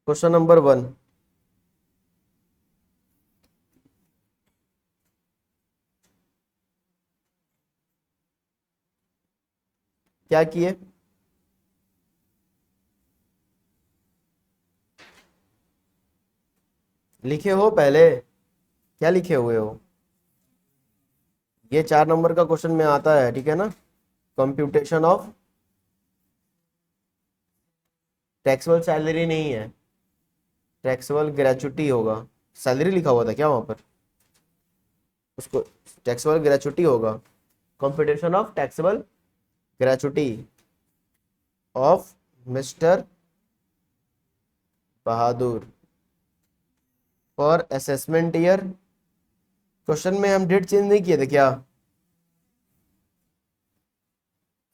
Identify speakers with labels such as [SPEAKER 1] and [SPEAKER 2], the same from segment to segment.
[SPEAKER 1] Question number 1, क्या किए? लिखे हो पहले? क्या लिखे हुए हो? ये 4 नंबर का क्वेश्चन में आता है, ठीक है ना? कंप्यूटेशन ऑफ टैक्सेबल सैलरी नहीं है, टैक्सेबल ग्रेचुटी होगा। सैलरी लिखा हुआ था क्या वहां पर? उसको टैक्सेबल ग्रेचुटी होगा। Computation of taxable gratuity of mister Bahadur for assessment year. Question में हम डेट चेंज नहीं किए थे क्या?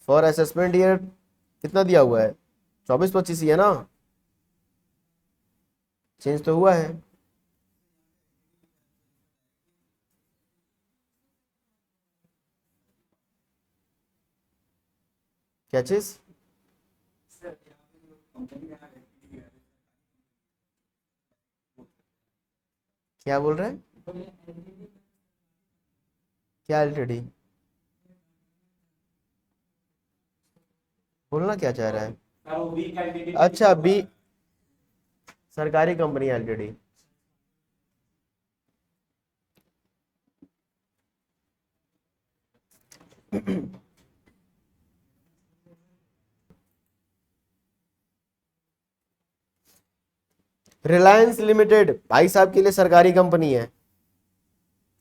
[SPEAKER 1] फॉर असेसमेंट ईयर कितना दिया हुआ है? 24-25 ही है ना? चेंज तो हुआ है। क्या चीज? क्या बोल रहे हैं? क्या एलटीडी? बोलना क्या चाह रहा है? अच्छा, बी सरकारी कंपनी एलटीडी। रिलायंस लिमिटेड भाई साहब के लिए सरकारी कंपनी है।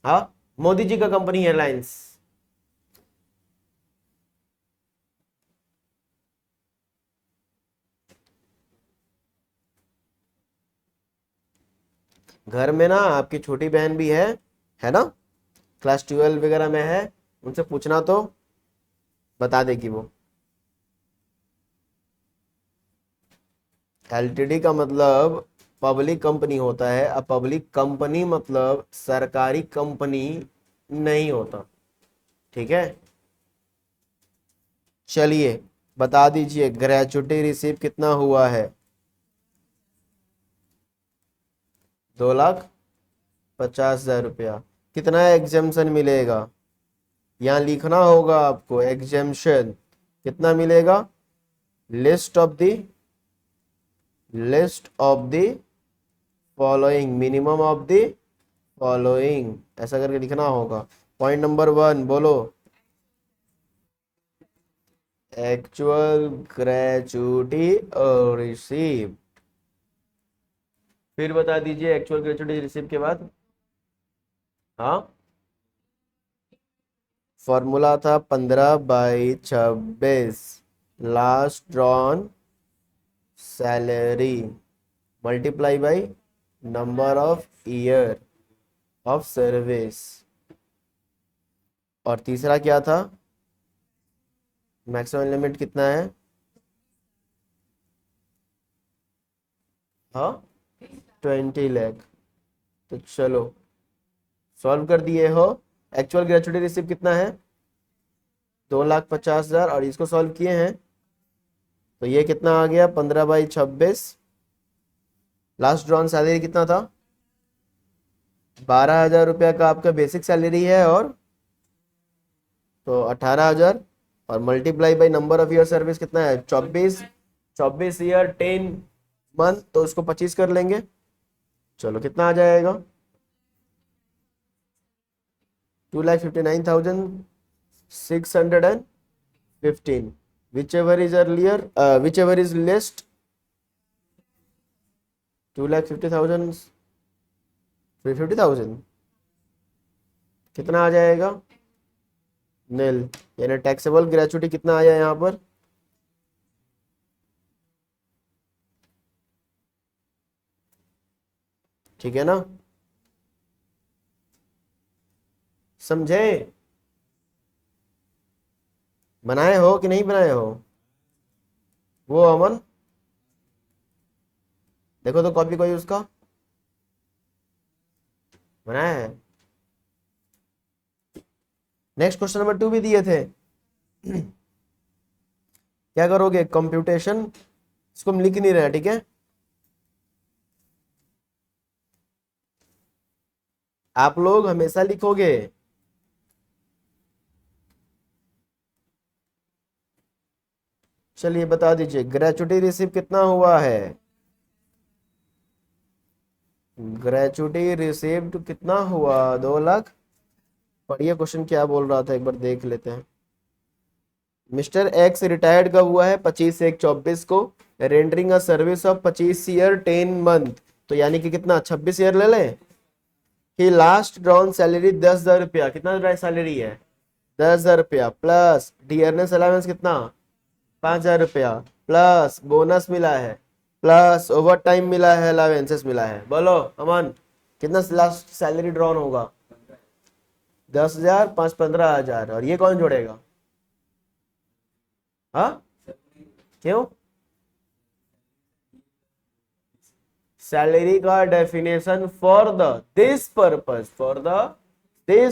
[SPEAKER 1] हाँ, मोदी जी का कंपनी है रिलायंस। घर में ना आपकी छोटी बहन भी है ना? क्लास 12 वगैरह में है। उनसे पूछना तो बता देगी वो। एलटीडी का मतलब पब्लिक कंपनी होता है। अब पब्लिक कंपनी मतलब सरकारी कंपनी नहीं होता, ठीक है? चलिए बता दीजिए, ग्रेचुटी रिसीव कितना हुआ है? 2,50,000 रुपया। कितना एग्जाम्शन मिलेगा? यहाँ लिखना होगा आपको एग्जाम्शन कितना मिलेगा। List of the list of the following, minimum of the following, ऐसा करके लिखना होगा। पॉइंट नंबर 1 बोलो। Actual gratuity receive. फिर बता दीजिए एक्चुअल ग्रेचुटी रिसीव के बाद। हाँ, फॉर्मूला था 15/26, last drawn salary multiply by number of year of service. और तीसरा क्या था? मैक्सिमम लिमिट कितना है? हाँ, 20 लाख। तो चलो सॉल्व कर दिए हो। एक्चुअल ग्रेचुटी रिसीव कितना है? 2,50,000। और इसको सॉल्व किए हैं तो ये कितना आ गया? 15/26। लास्ट ड्रॉन सैलरी कितना था? 12,000 रुपया का आपका बेसिक सैलरी है, और तो 18,000। और multiply by number of year service कितना है? 24। 24 ईयर 10 मंथ, तो उसको 25 कर लेंगे। चलो कितना आ जाएगा? 2,59,615। whichever is earlier, whichever is least, 2,50,000, 350,000 कितना आ जाएगा? नील। यानी टैक्सेबल ग्रेचुटी कितना आया यहाँ पर? ठीक है ना? समझे? बनाए हो कि नहीं बनाए हो? वो अमन देखो तो कॉपी कोई उसका बनाया है। नेक्स्ट क्वेश्चन नंबर 2 भी दिए थे। क्या करोगे? कंप्यूटेशन, इसको हम लिख नहीं रहे हैं, ठीक है? आप लोग हमेशा लिखोगे। चलिए बता दीजिए, ग्रेचुटी रिसीव कितना हुआ है? ग्रेचुटी रिसीव्ड कितना हुआ? 2 लाख। पढ़िए क्वेश्चन क्या बोल रहा था, एक बार देख लेते हैं। मिस्टर एक्स रिटायर्ड कब हुआ है? 25/1/24 को, rendering a service of 25 year 10 month, तो यानी कि कितना, 26 ईयर ले लें। ही लास्ट ड्रॉन सैलरी 10,000 रुपया, कितना सैलरी है? 10,000 रुपया, प्लस डियरनेस अलाउंस कितना, 5,000 रुपया, प्लस बोनस मिला है, प्लस ओवर टाइम मिला है, अलाउंसेस मिला है। बोलो अमन, कितना लास्ट सैलरी ड्रॉन होगा? 10,000, 15,000, और ये कौन जोड़ेगा? हाँ, क्यों? सैलरी का definition for the this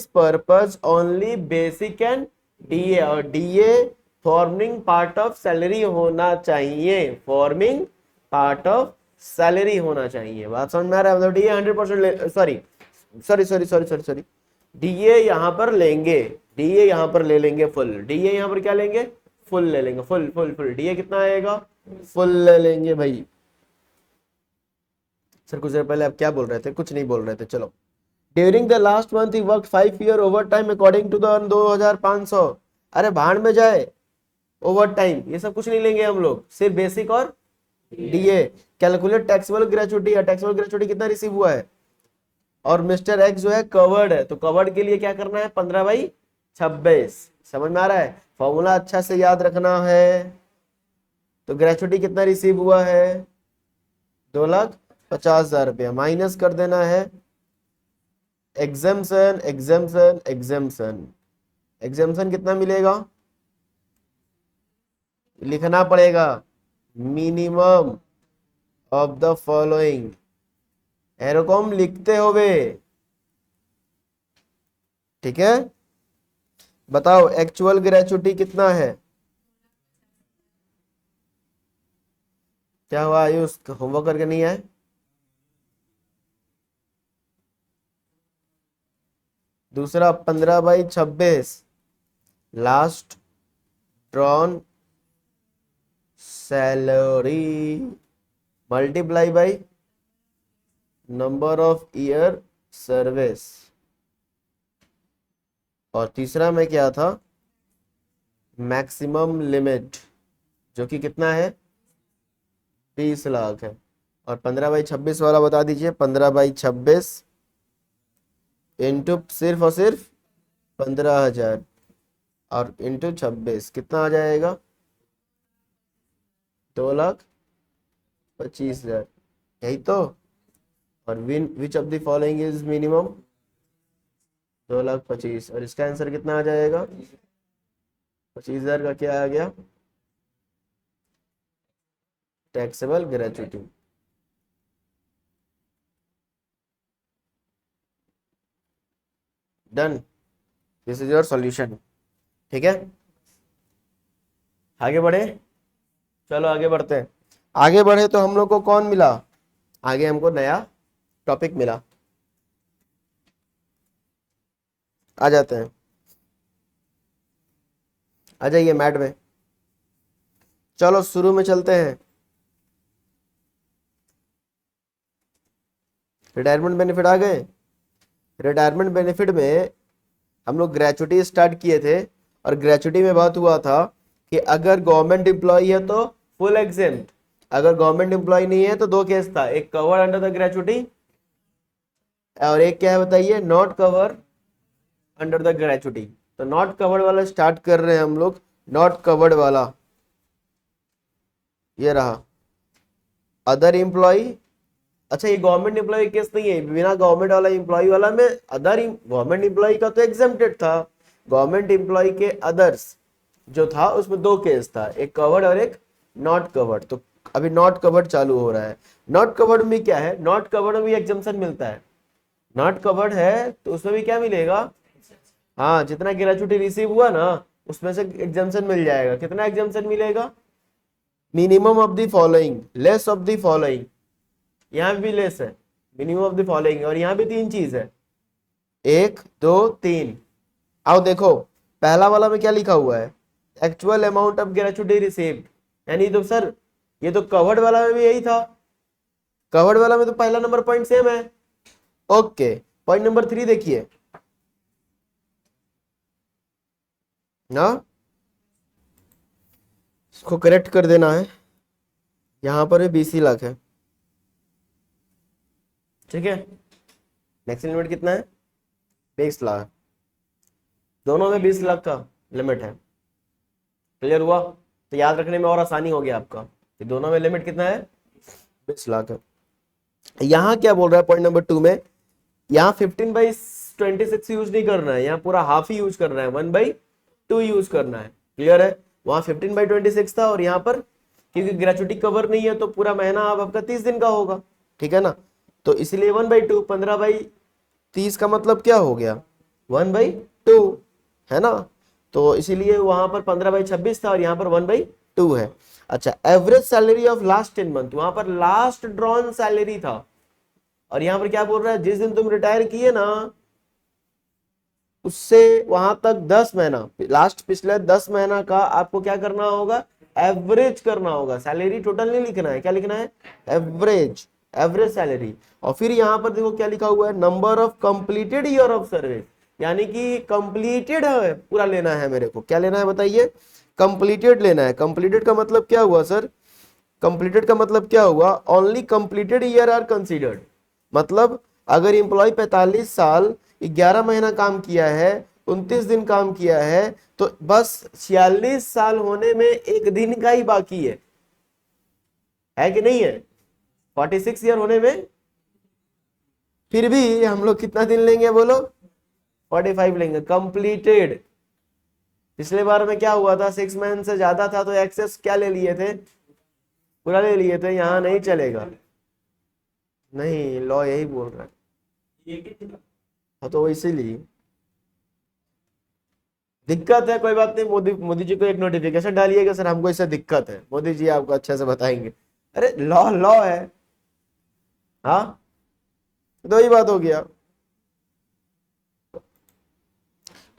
[SPEAKER 1] purpose only basic and DA, और DA forming part of salary होना चाहिए, फॉर्मिंग पार्ट ऑफ सैलरी होना चाहिए। बात समझ में आ रहा है? मतलब DA 100%, sorry sorry sorry sorry sorry sorry, DA यहां पर लेंगे, डीए यहां पर ले लेंगे फुल, डीए यहां पर क्या लेंगे? फुल ले लेंगे, फुल फुल फुल। डीए कितना आएगा? फुल ले लेंगे भाई। सर कुछ देर पहले आप क्या बोल रहे थे? कुछ नहीं बोल रहे थे, चलो। During the last month he work 5 year over time according to the 2,500। अरे भाड़ में जाए ओवर टाइम, ये सब कुछ नहीं लेंगे हम लोग, सिर्फ बेसिक और DA. Calculate taxable gratuity, taxable gratuity कितना रिसीव हुआ है? और मिस्टर एक्स जो है कवर्ड है, तो कवर्ड के लिए क्या करना है? 15/26। समझ में आ रहा है? फॉर्मूला अच्छा से याद रखना है। तो ग्रेचुटी कितना रिसीव हुआ है? 2,50,000 रुपया, माइनस कर देना है एग्जाम्शन एग्जाम्शन एग्जाम्शन। एग्जाम्शन कितना मिलेगा? लिखना पड़ेगा, मिनिमम ऑफ द फॉलोइंग। एरोकॉम लिखते होवे, ठीक है? बताओ एक्चुअल ग्रेचुटी कितना है? क्या हुआ आयुष, होमवर्क करके नहीं आए? दूसरा 15/26 last drawn salary multiply by number of year service. और तीसरा में क्या था? मैक्सिमम लिमिट, जो कि कितना है? 30 लाख है। और 15/26 वाला बता दीजिए। 15/26 इंटू सिर्फ और सिर्फ 15,000 और इंटू 26 कितना आ जाएगा? 2,25,000, यही तो। और which of the following is minimum? 2,25,000, और इसका आंसर कितना आ जाएगा? 25,000 का क्या आ गया? Taxable gratuity. Done, this is your solution. ठीक है, आगे बढ़े। चलो आगे बढ़ते हैं। आगे बढ़े तो हम लोग को कौन मिला? आगे हमको नया टॉपिक मिला। आ जाते हैं, आ जाइए मैट में। चलो शुरू में चलते हैं। रिटायरमेंट बेनिफिट आ गए। रिटायरमेंट बेनिफिट में हम लोग ग्रेचुटी स्टार्ट किए थे, और ग्रेचुटी में बात हुआ था कि अगर गवर्नमेंट एम्प्लॉय है तो फुल एग्जेम्प्ट, अगर गवर्नमेंट एम्प्लॉय नहीं है तो दो केस था, एक कवर्ड अंडर द ग्रेचुटी और एक क्या है बताइए? Not cover under the gratuity. तो नॉट कवर्ड वाला स्टार्ट कर रहे हैं हम लोग। नॉट कवर्ड वाला ये रहा, अदर एम्प्लॉय। अच्छा ये गवर्नमेंट एम्प्लॉय केस नहीं है, बिना गवर्नमेंट वाला एम्प्लॉय वाला में अदर गवर्नमेंट एम्प्लॉय का तो एग्जेम्प्टेड था, गवर्नमेंट एम्प्लॉय के अदर्स जो था उसमें दो केस था, एक कवर्ड और एक नॉट कवर्ड। तो अभी नॉट कवर्ड चालू हो रहा है। नॉट कवर्ड में क्या है? नॉट कवर्ड में भी एग्जाम्पशन मिलता है। नॉट कवर्ड है तो उसमें भी क्या मिलेगा? हाँ, जितना ग्रेचुटी रिसीव हुआ ना उसमें से एग्जाम्पशन मिल जाएगा। कितना एग्जाम्पशन मिलेगा? Minimum of the following, less of the following. यहाँ भी लेस है, मिनिमम ऑफ द फॉलोइंग, और यहाँ भी तीन चीज है। 1 2 3। आओ देखो, पहला वाला में क्या लिखा हुआ है, actual amount of gratuity received, यानी तो सर ये तो कवर्ड वाला में भी यही था, कवर्ड वाला में तो पहला नंबर पॉइंट सेम है। ओके, पॉइंट नंबर 3 देखिए ना, इसको करेक्ट कर देना है, यहां पर 20 लाख है, ठीक है। नेक्स्ट लिमिट कितना है, 20 लाख, दोनों में 20 लाख का लिमिट है। क्लियर हुआ, तो याद रखने में और आसानी हो गया आपका कि दोनों में लिमिट कितना है, 20 लाख है। यहाँ क्या बोल रहा है पॉइंट नंबर 2 में, यहाँ 15/26 यूज नहीं करना है, यहाँ पूरा हाफ ही यूज करना है, 1/2 यूज करना है। क्लियर है, वहां 15/26 था और यहाँ पर क्योंकि ग्रेचुटी कवर नहीं है तो पूरा महीना अब आपका 30 दिन का होगा, ठीक है ना। तो इसलिए 1/2, 15/30 का मतलब क्या हो गया, 1/2 है ना। तो इसीलिए वहां पर 15/26 था और यहाँ पर 1/2 है। अच्छा, average salary of last 10 month, वहां पर लास्ट ड्रॉन सैलरी था और यहाँ पर क्या बोल रहा है, जिस दिन तुम रिटायर किए ना उससे वहां तक 10 महीना, लास्ट पिछले 10 महीना का आपको क्या करना होगा, एवरेज करना होगा। सैलरी टोटल नहीं लिखना है, क्या लिखना है, एवरेज, एवरेज सैलरी। और फिर यहाँ पर देखो क्या लिखा हुआ है, number of completed year of service, यानी कि कंप्लीटेड है पूरा लेना है मेरे को, क्या लेना है बताइए, कंप्लीटेड लेना है। कंप्लीटेड का मतलब क्या हुआ सर, कंप्लीटेड का मतलब क्या हुआ, only completed year are considered, मतलब अगर एम्प्लॉय 45 साल 11 महीना काम किया है, 29 दिन काम किया है, तो बस 46 साल होने में एक दिन का ही बाकी है कि नहीं है, 46 ईयर होने में, फिर भी हम लोग कितना दिन लेंगे बोलो, 45 लेंगे कंप्लीटेड। पिछले बार में क्या हुआ था, 6 मंथ से ज्यादा था तो एक्सेस क्या ले लिए थे, पूरा ले लिए थे, यहाँ नहीं चलेगा, नहीं लॉ यही बोल रहा है। हाँ तो इसीलिए दिक्कत है, कोई बात नहीं, मोदी मोदी जी को एक नोटिफिकेशन डालिएगा, सर हमको इससे दिक्कत है, मोदी जी आपको अच्छे से बताएंगे। अरे लॉ लॉ है, हाँ तो ही बात हो गया।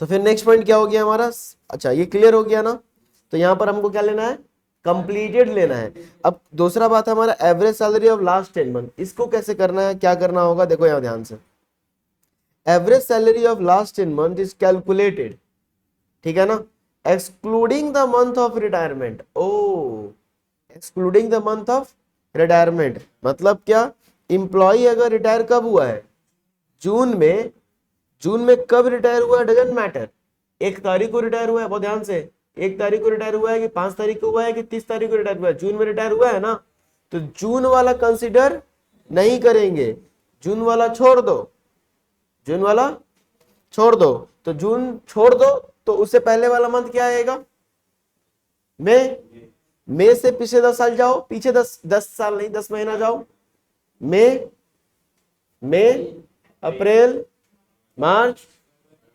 [SPEAKER 1] तो फिर नेक्स्ट पॉइंट क्या हो गया हमारा, अच्छा ये क्लियर हो गया ना। तो यहाँ पर हमको क्या लेना है, कंप्लीटेड लेना है। अब दूसरा बात है हमारा average salary of last 10 month, इसको कैसे करना है, क्या करना होगा, देखो यहाँ ध्यान से, average salary of last 10 month is calculated, ठीक है ना, excluding the month of retirement. Oh, excluding the month of retirement मतलब क्या, इंप्लॉय अगर रिटायर कब हुआ है, जून में, जून में कब रिटायर हुआ है डजंट मैटर, 1 तारीख को रिटायर हुआ है, बहुत ध्यान से, 1 तारीख को रिटायर हुआ है कि 5 तारीख को हुआ है कि 30 तारीख को रिटायर हुआ है, जून में रिटायर हुआ है ना, तो जून वाला कंसिडर नहीं करेंगे, जून वाला छोड़ दो, जून वाला छोड़ दो। तो जून छोड़ दो तो उससे पहले वाला मंथ क्या आएगा, मई, मई से पिछले 10 साल जाओ, पीछे 10 साल नहीं 10 महीना जाओ, मई, मई, अप्रैल, मार्च,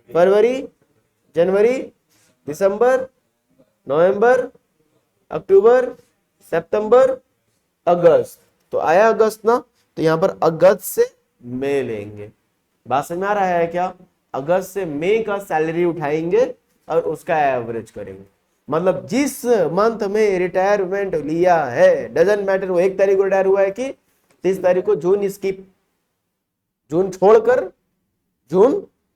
[SPEAKER 1] फरवरी, जनवरी, दिसंबर, नवंबर, अक्टूबर, सितंबर, अगस्त, तो आया अगस्त ना, तो यहां पर अगस्त से मई लेंगे। बात समझ में आ रहा है क्या, अगस्त से मई का सैलरी उठाएंगे और उसका एवरेज करेंगे, मतलब जिस मंथ में रिटायरमेंट लिया है डजंट मैटर वो 1 तारीख को रिटायर हुआ है कि 30 तारीख को, जून स्किप, जून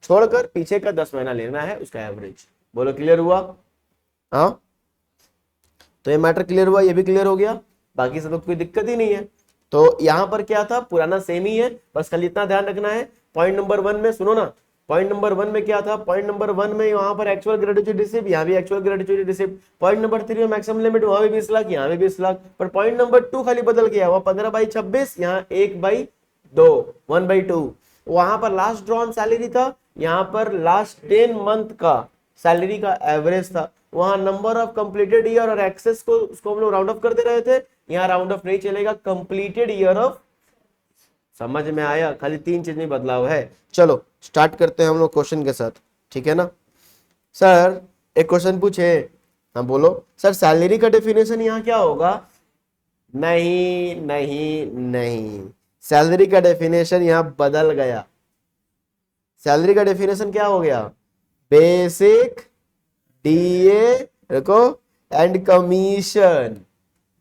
[SPEAKER 1] छोड़कर पीछे का 10 महीना लेना है उसका एवरेज। बोलो क्लियर हुआ, हाँ तो ये मैटर क्लियर हुआ, ये भी क्लियर हो गया, बाकी सब तो कोई दिक्कत ही नहीं है। तो यहां पर क्या था, पुराना सेम ही है, बस खाली इतना ध्यान रखना है, पॉइंट नंबर 1 में सुनो ना, पॉइंट नंबर 1 में क्या था, पॉइंट नंबर 1 में वहां पर एक्चुअल ग्रेच्युटी रिसीव, यहाँ भी actual gratuity receive, point number 3 में मैक्सिमम लिमिट, वहां भी 20 लाख, यहाँ भी 20 लाख, पर पॉइंट नंबर 2 खाली बदल गया, वहां 15/26, यहाँ 1/2, 1/2, वहां पर लास्ट ड्रॉन सैलरी था, यहाँ पर लास्ट 10 मंथ का सैलरी का एवरेज था, वहां नंबर ऑफ कंप्लीटेड ईयर और एक्सेस को उसको हम लोग राउंड ऑफ करते रहे थे, यहाँ राउंड ऑफ नहीं चलेगा, कंप्लीटेड ईयर ऑफ, समझ में आया, खाली 3 चीज में बदलाव है। चलो स्टार्ट करते हैं हम लोग क्वेश्चन के साथ, ठीक है ना। सर एक क्वेश्चन पूछे, हाँ बोलो सर, सैलरी का डेफिनेशन यहाँ क्या होगा, नहीं नहीं नहीं, सैलरी का डेफिनेशन यहाँ बदल गया, सैलरी का डेफिनेशन क्या हो गया, बेसिक, डीए, देखो, एंड कमीशन।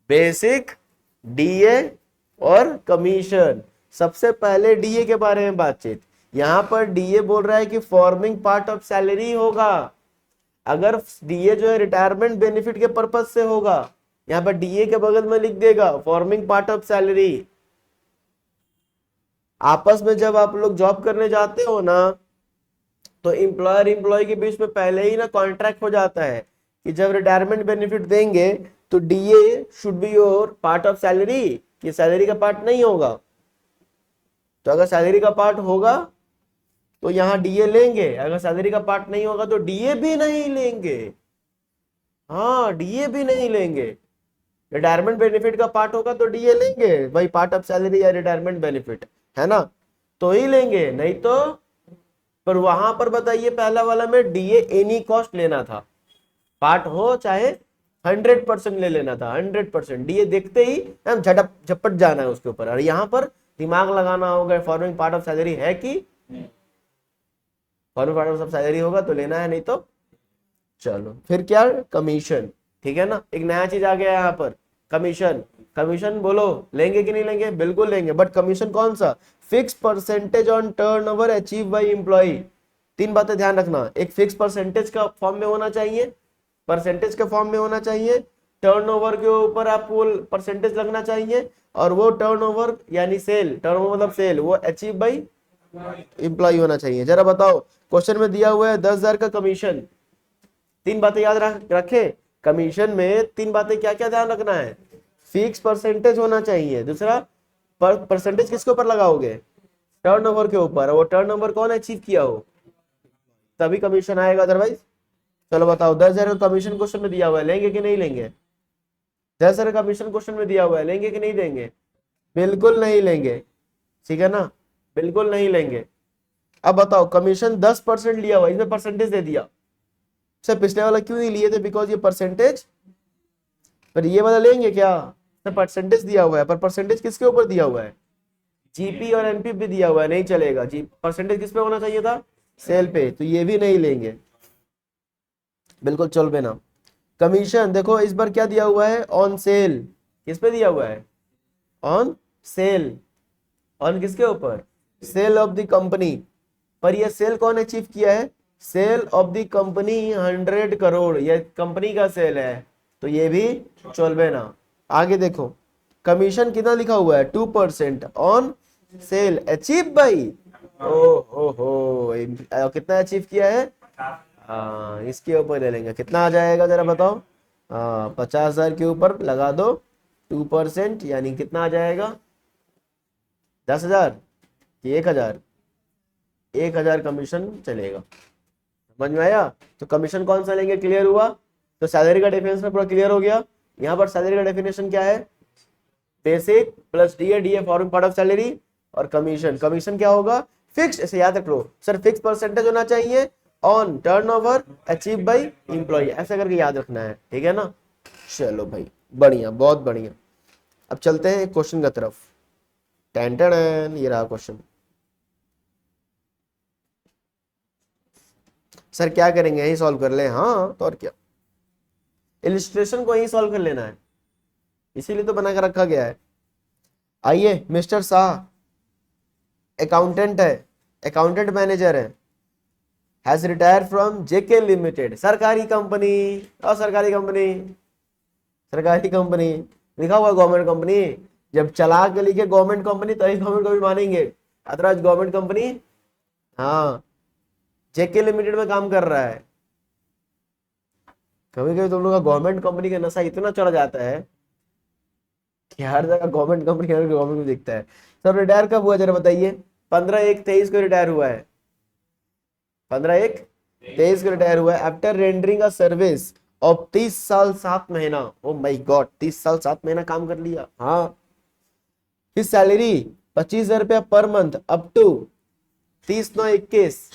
[SPEAKER 1] बेसिक, डीए और कमीशन। सबसे पहले डीए के बारे में बातचीत। यहां पर डीए बोल रहा है कि फॉर्मिंग पार्ट ऑफ सैलरी होगा। अगर डीए जो है रिटायरमेंट बेनिफिट के पर्पज से होगा, यहां पर डीए के बगल में लिख देगा फॉर्मिंग पार्ट ऑफ सैलरी। आपस में जब आप लोग जॉब करने जाते हो ना, तो एम्प्लॉयर एम्प्लॉय के बीच में पहले ही ना कॉन्ट्रैक्ट हो जाता है कि जब रिटायरमेंट बेनिफिट देंगे तो DA should be your part of salary, कि सैलरी का पार्ट नहीं होगा। तो अगर सैलरी का पार्ट होगा तो यहाँ डीए लेंगे, अगर सैलरी का पार्ट नहीं होगा तो डीए भी नहीं लेंगे। हाँ, डीए भी नहीं लेंगे। रिटायरमेंट बेनिफिट का पार्ट होगा तो डीए लेंगे भाई, पार्ट ऑफ सैलरी या रिटायरमेंट बेनिफिट है ना, तो ही लेंगे, नहीं तो। पर वहां पर बताइए पहला वाला में डीए एनी कॉस्ट लेना था, पार्ट हो चाहे 100% ले लेना था। 100% डीए देखते ही हम झटप झपट जाना है उसके ऊपर। और यहाँ पर दिमाग लगाना होगा, फॉर्मिंग पार्ट ऑफ सैलरी है कि फॉर्मिंग पार्ट ऑफ सैलरी होगा तो लेना है, नहीं तो चलो। फिर क्या, कमीशन, ठीक है ना, एक नया चीज आ गया यहाँ पर, कमीशन। कमीशन बोलो लेंगे कि नहीं लेंगे, बिल्कुल लेंगे, बट कमीशन कौन सा, fix percentage on turnover achieve by employ. तीन बातें ध्यान रखना, एक फिक्स परसेंटेज का फॉर्म में होना चाहिए, परसेंटेज के फॉर्म में होना चाहिए, टर्नओवर के ऊपर आपको परसेंटेज लगना चाहिए, और वो टर्नओवर यानी सेल, टर्नओवर मतलब सेल, वो अचीव बाय एम्प्लॉय होना चाहिए। जरा बताओ, क्वेश्चन में दिया हुआ है 10,000 का कमीशन। तीन बातें याद रखे, कमीशन में तीन बातें क्या क्या ध्यान रखना है, फिक्स परसेंटेज होना चाहिए, दूसरा परसेंटेज किसके ऊपर लगाओगे, टर्नओवर के ऊपर, वो टर्नओवर कौन अचीव किया हो तभी कमीशन आएगा, अदरवाइज। चलो बताओ, 10,000 का कमीशन क्वेश्चन में दिया हुआ है, लेंगे कि नहीं लेंगे, 10,000 का कमीशन क्वेश्चन में दिया हुआ है, लेंगे कि नहीं देंगे, बिल्कुल नहीं लेंगे, ठीक है ना, बिल्कुल नहीं लेंगे। अब बताओ, कमीशन 10% लिया हुआ, इसमें परसेंटेज दे दिया। सर पिछले वाला क्यों नहीं लिए थे, बिकॉज ये परसेंटेज, पर ये वाला लेंगे क्या, सर परसेंटेज दिया हुआ है, पर परसेंटेज किसके ऊपर दिया हुआ है, जीपी और एनपी भी दिया हुआ है, नहीं चलेगा जी, परसेंटेज किस पे होना चाहिए था, सेल पे, तो ये भी नहीं लेंगे, बिल्कुल चल पे ना। कमीशन देखो इस बार क्या दिया हुआ है, ऑन सेल, किस पे दिया हुआ है, ऑन सेल, ऑन किसके ऊपर, सेल ऑफ द कंपनी। पर ये सेल कौन अचीव किया है, sale of the company 100 crore, ये कंपनी का सेल है, तो ये भी चलबे ना। आगे देखो, कमीशन कितना लिखा हुआ है, 2% ऑन सेल अचीव बाई, ओ हो, कितना अचीव किया है, इसके ऊपर ले लेंगे, कितना आ जाएगा जरा बताओ, 50,000 के ऊपर लगा दो 2%, यानी कितना आ जाएगा, 10,000 कि 1,000, 1,000 कमीशन चलेगा, समझ में आया। तो कमीशन कौन सा लेंगे, क्लियर हुआ। तो सैलरी का डेफिनेशन पूरा क्लियर हो गया। यहाँ पर सैलरी का डेफिनेशन क्या है, basic plus DA, DA forming part of salary, और कमीशन, कमीशन क्या होगा, फिक्स, ऐसे याद रख लो सर, फिक्स परसेंटेज होना चाहिए on turnover achieve by employ, ऐसा करके याद रखना है, ठीक है ना। चलो भाई, बढ़िया, बहुत बढ़िया। अब चलते हैं क्वेश्चन की तरफ। टेन टेन, ये रहा क्वेश्चन। सर क्या करेंगे, यही सॉल्व कर ले, हाँ तो और क्या, इलिस्ट्रेशन को यही सॉल्व कर लेना है, इसीलिए तो बना कर रखा गया है। आइए, मिस्टर शाह अकाउंटेंट है, अकाउंटेंट मैनेजर है, has retire from JK limited, सरकारी कंपनी, और सरकारी कंपनी, सरकारी कंपनी लिखा हुआ गवर्नमेंट कंपनी, जब चला के लिखे गवर्नमेंट कंपनी तभी गवर्नमेंट को भी मानेंगे, अदरवाइज गवर्नमेंट कंपनी। हाँ, जेके लिमिटेड में काम कर रहा है। कभी कभी तुम लोग का गवर्नमेंट कंपनी का नशा इतना चढ़ जाता है कि हर जगह गवर्नमेंट कंपनी, हर गवर्नमेंट को दिखता है। सर रिटायर कब हुआ जरा बताइए, 15/1/23 को रिटायर हुआ है, 15/1/23 को रिटायर हुआ है, after rendering a service of 30 साल 7 महीना। ओ माय गॉड, 30 साल 7 महीना काम कर लिया। हाँ, हिज सैलरी 25,000 रुपया पर मंथ अप टू 30/9/21,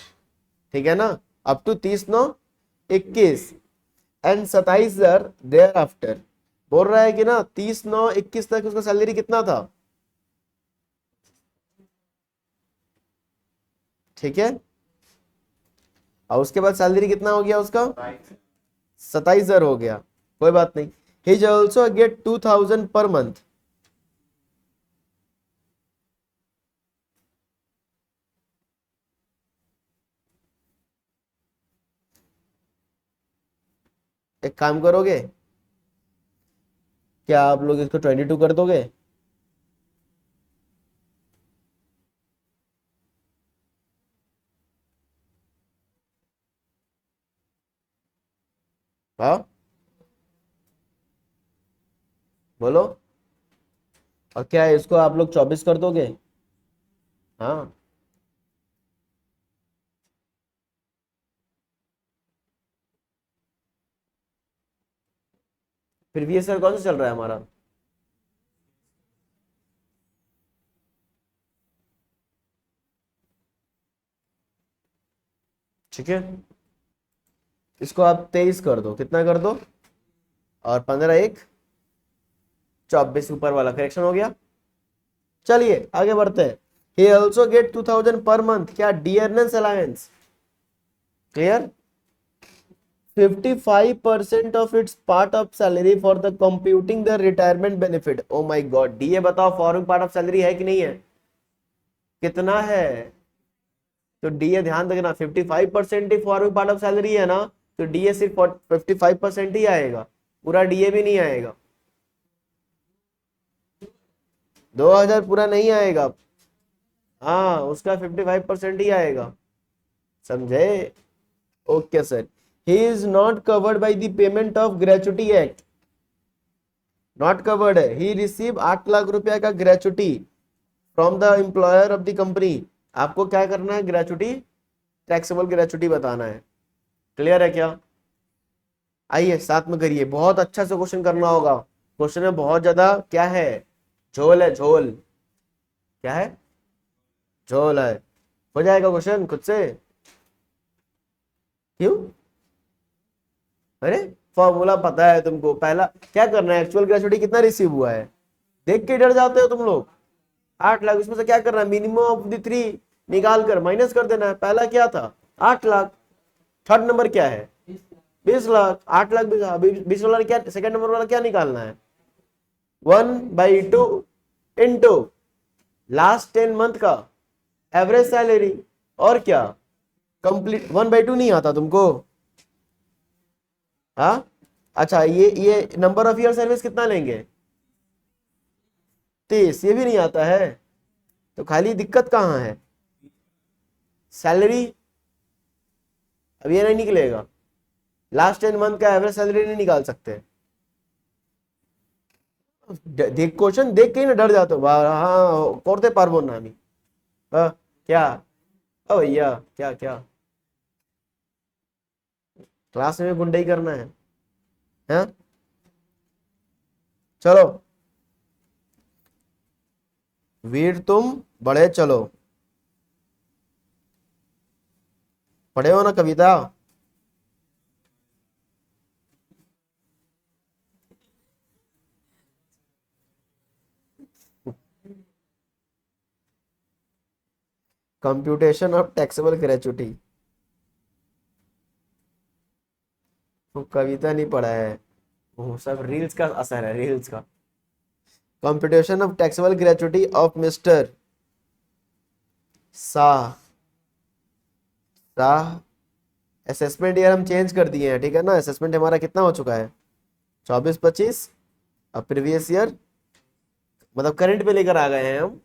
[SPEAKER 1] ठीक है ना, up to 30/9/21, and 27,000 thereafter. बोल रहा है कि ना 30/9/21 तक उसका सैलरी कितना था, ठीक है, और उसके बाद सैलरी कितना हो गया उसका, 27,000 हो गया, कोई बात नहीं। He also get 2,000 per month. एक काम करोगे क्या, आप लोग इसको 22 कर दोगे? हाँ बोलो। और क्या है, इसको आप लोग 24 कर दोगे? हाँ फिर VSR कौन सा चल रहा है हमारा? ठीक है, इसको आप 23 कर दो, कितना कर दो, और 15 एक 24, ऊपर वाला करेक्शन हो गया। चलिए आगे बढ़ते हैं। He also get 2,000 per month, क्या dearness allowance, clear. 55% of its part of salary for the computing the retirement benefit। Oh my God, DA बताओ फॉर्मिंग पार्ट ऑफ सैलरी है कि नहीं है? कितना है? तो डीए ध्यान रखना, 55% ही फॉर्मिंग पार्ट ऑफ सैलरी है ना, तो डीए सिर्फ 55% ही आएगा, पूरा डीए भी नहीं आएगा। 2,000 पूरा नहीं आएगा, हाँ उसका 55% ही आएगा, समझे? Okay sir. He is not covered by the payment of gratuity act, not covered है। ही रिसीव 8 लाख रुपया का gratuity from the employer of the company. आपको क्या करना है, ग्रेचुटी, टैक्सेबल ग्रेचुटी बताना है, क्लियर है क्या? आइए साथ में करिए, बहुत अच्छा से क्वेश्चन करना होगा। क्वेश्चन में बहुत ज्यादा क्या है, झोल है, झोल, क्या है, झोल है। हो जाएगा क्वेश्चन खुद से, क्यों? अरे फॉर्मूला पता है तुमको, पहला क्या करना है, एक्चुअल ग्रेचुटी कितना रिसीव हुआ है देख के डर जाते हो तुम लोग। 8 लाख, उसमें से क्या करना है, मिनिमम ऑफ द 3 निकाल कर माइनस कर देना है। पहला क्या था, 8 लाख, थर्ड नंबर क्या है, 20 लाख, 8 लाख 20 वाला क्या, सेकंड नंबर वाला क्या निकालना है, 1/2 इंटू लास्ट 10 मंथ का एवरेज सैलरी, और क्या, कंप्लीट 1/2 नहीं आता तुमको? हाँ अच्छा, ये नंबर ऑफ ईयर सर्विस कितना लेंगे, 30, ये भी नहीं आता है, तो खाली दिक्कत कहाँ है, सैलरी, अब ये नहीं निकलेगा, लास्ट 10 मंथ का एवरेज सैलरी नहीं निकाल सकते। देख क्वेश्चन देख के ही ना डर जाते हो, हाँ करते पारबो ना আমি, क्या, ओ भैया क्या क्या, क्लास में गुंडई करना है, हैं? चलो वीर तुम बड़े चलो, पढ़े हो ना कविता? कंप्यूटेशन ऑफ टैक्सेबल ग्रेचुटी, वो कविता नहीं पढ़ा है, वो सब रील्स का असर है, रील्स का। Computation of taxable gratuity of mister Shah, Shah. Assessment year हम चेंज कर दिए हैं, ठीक है ना, असेसमेंट हमारा कितना हो चुका है, 24-25, अब प्रीवियस ईयर मतलब करंट पे लेकर आ गए हैं हम,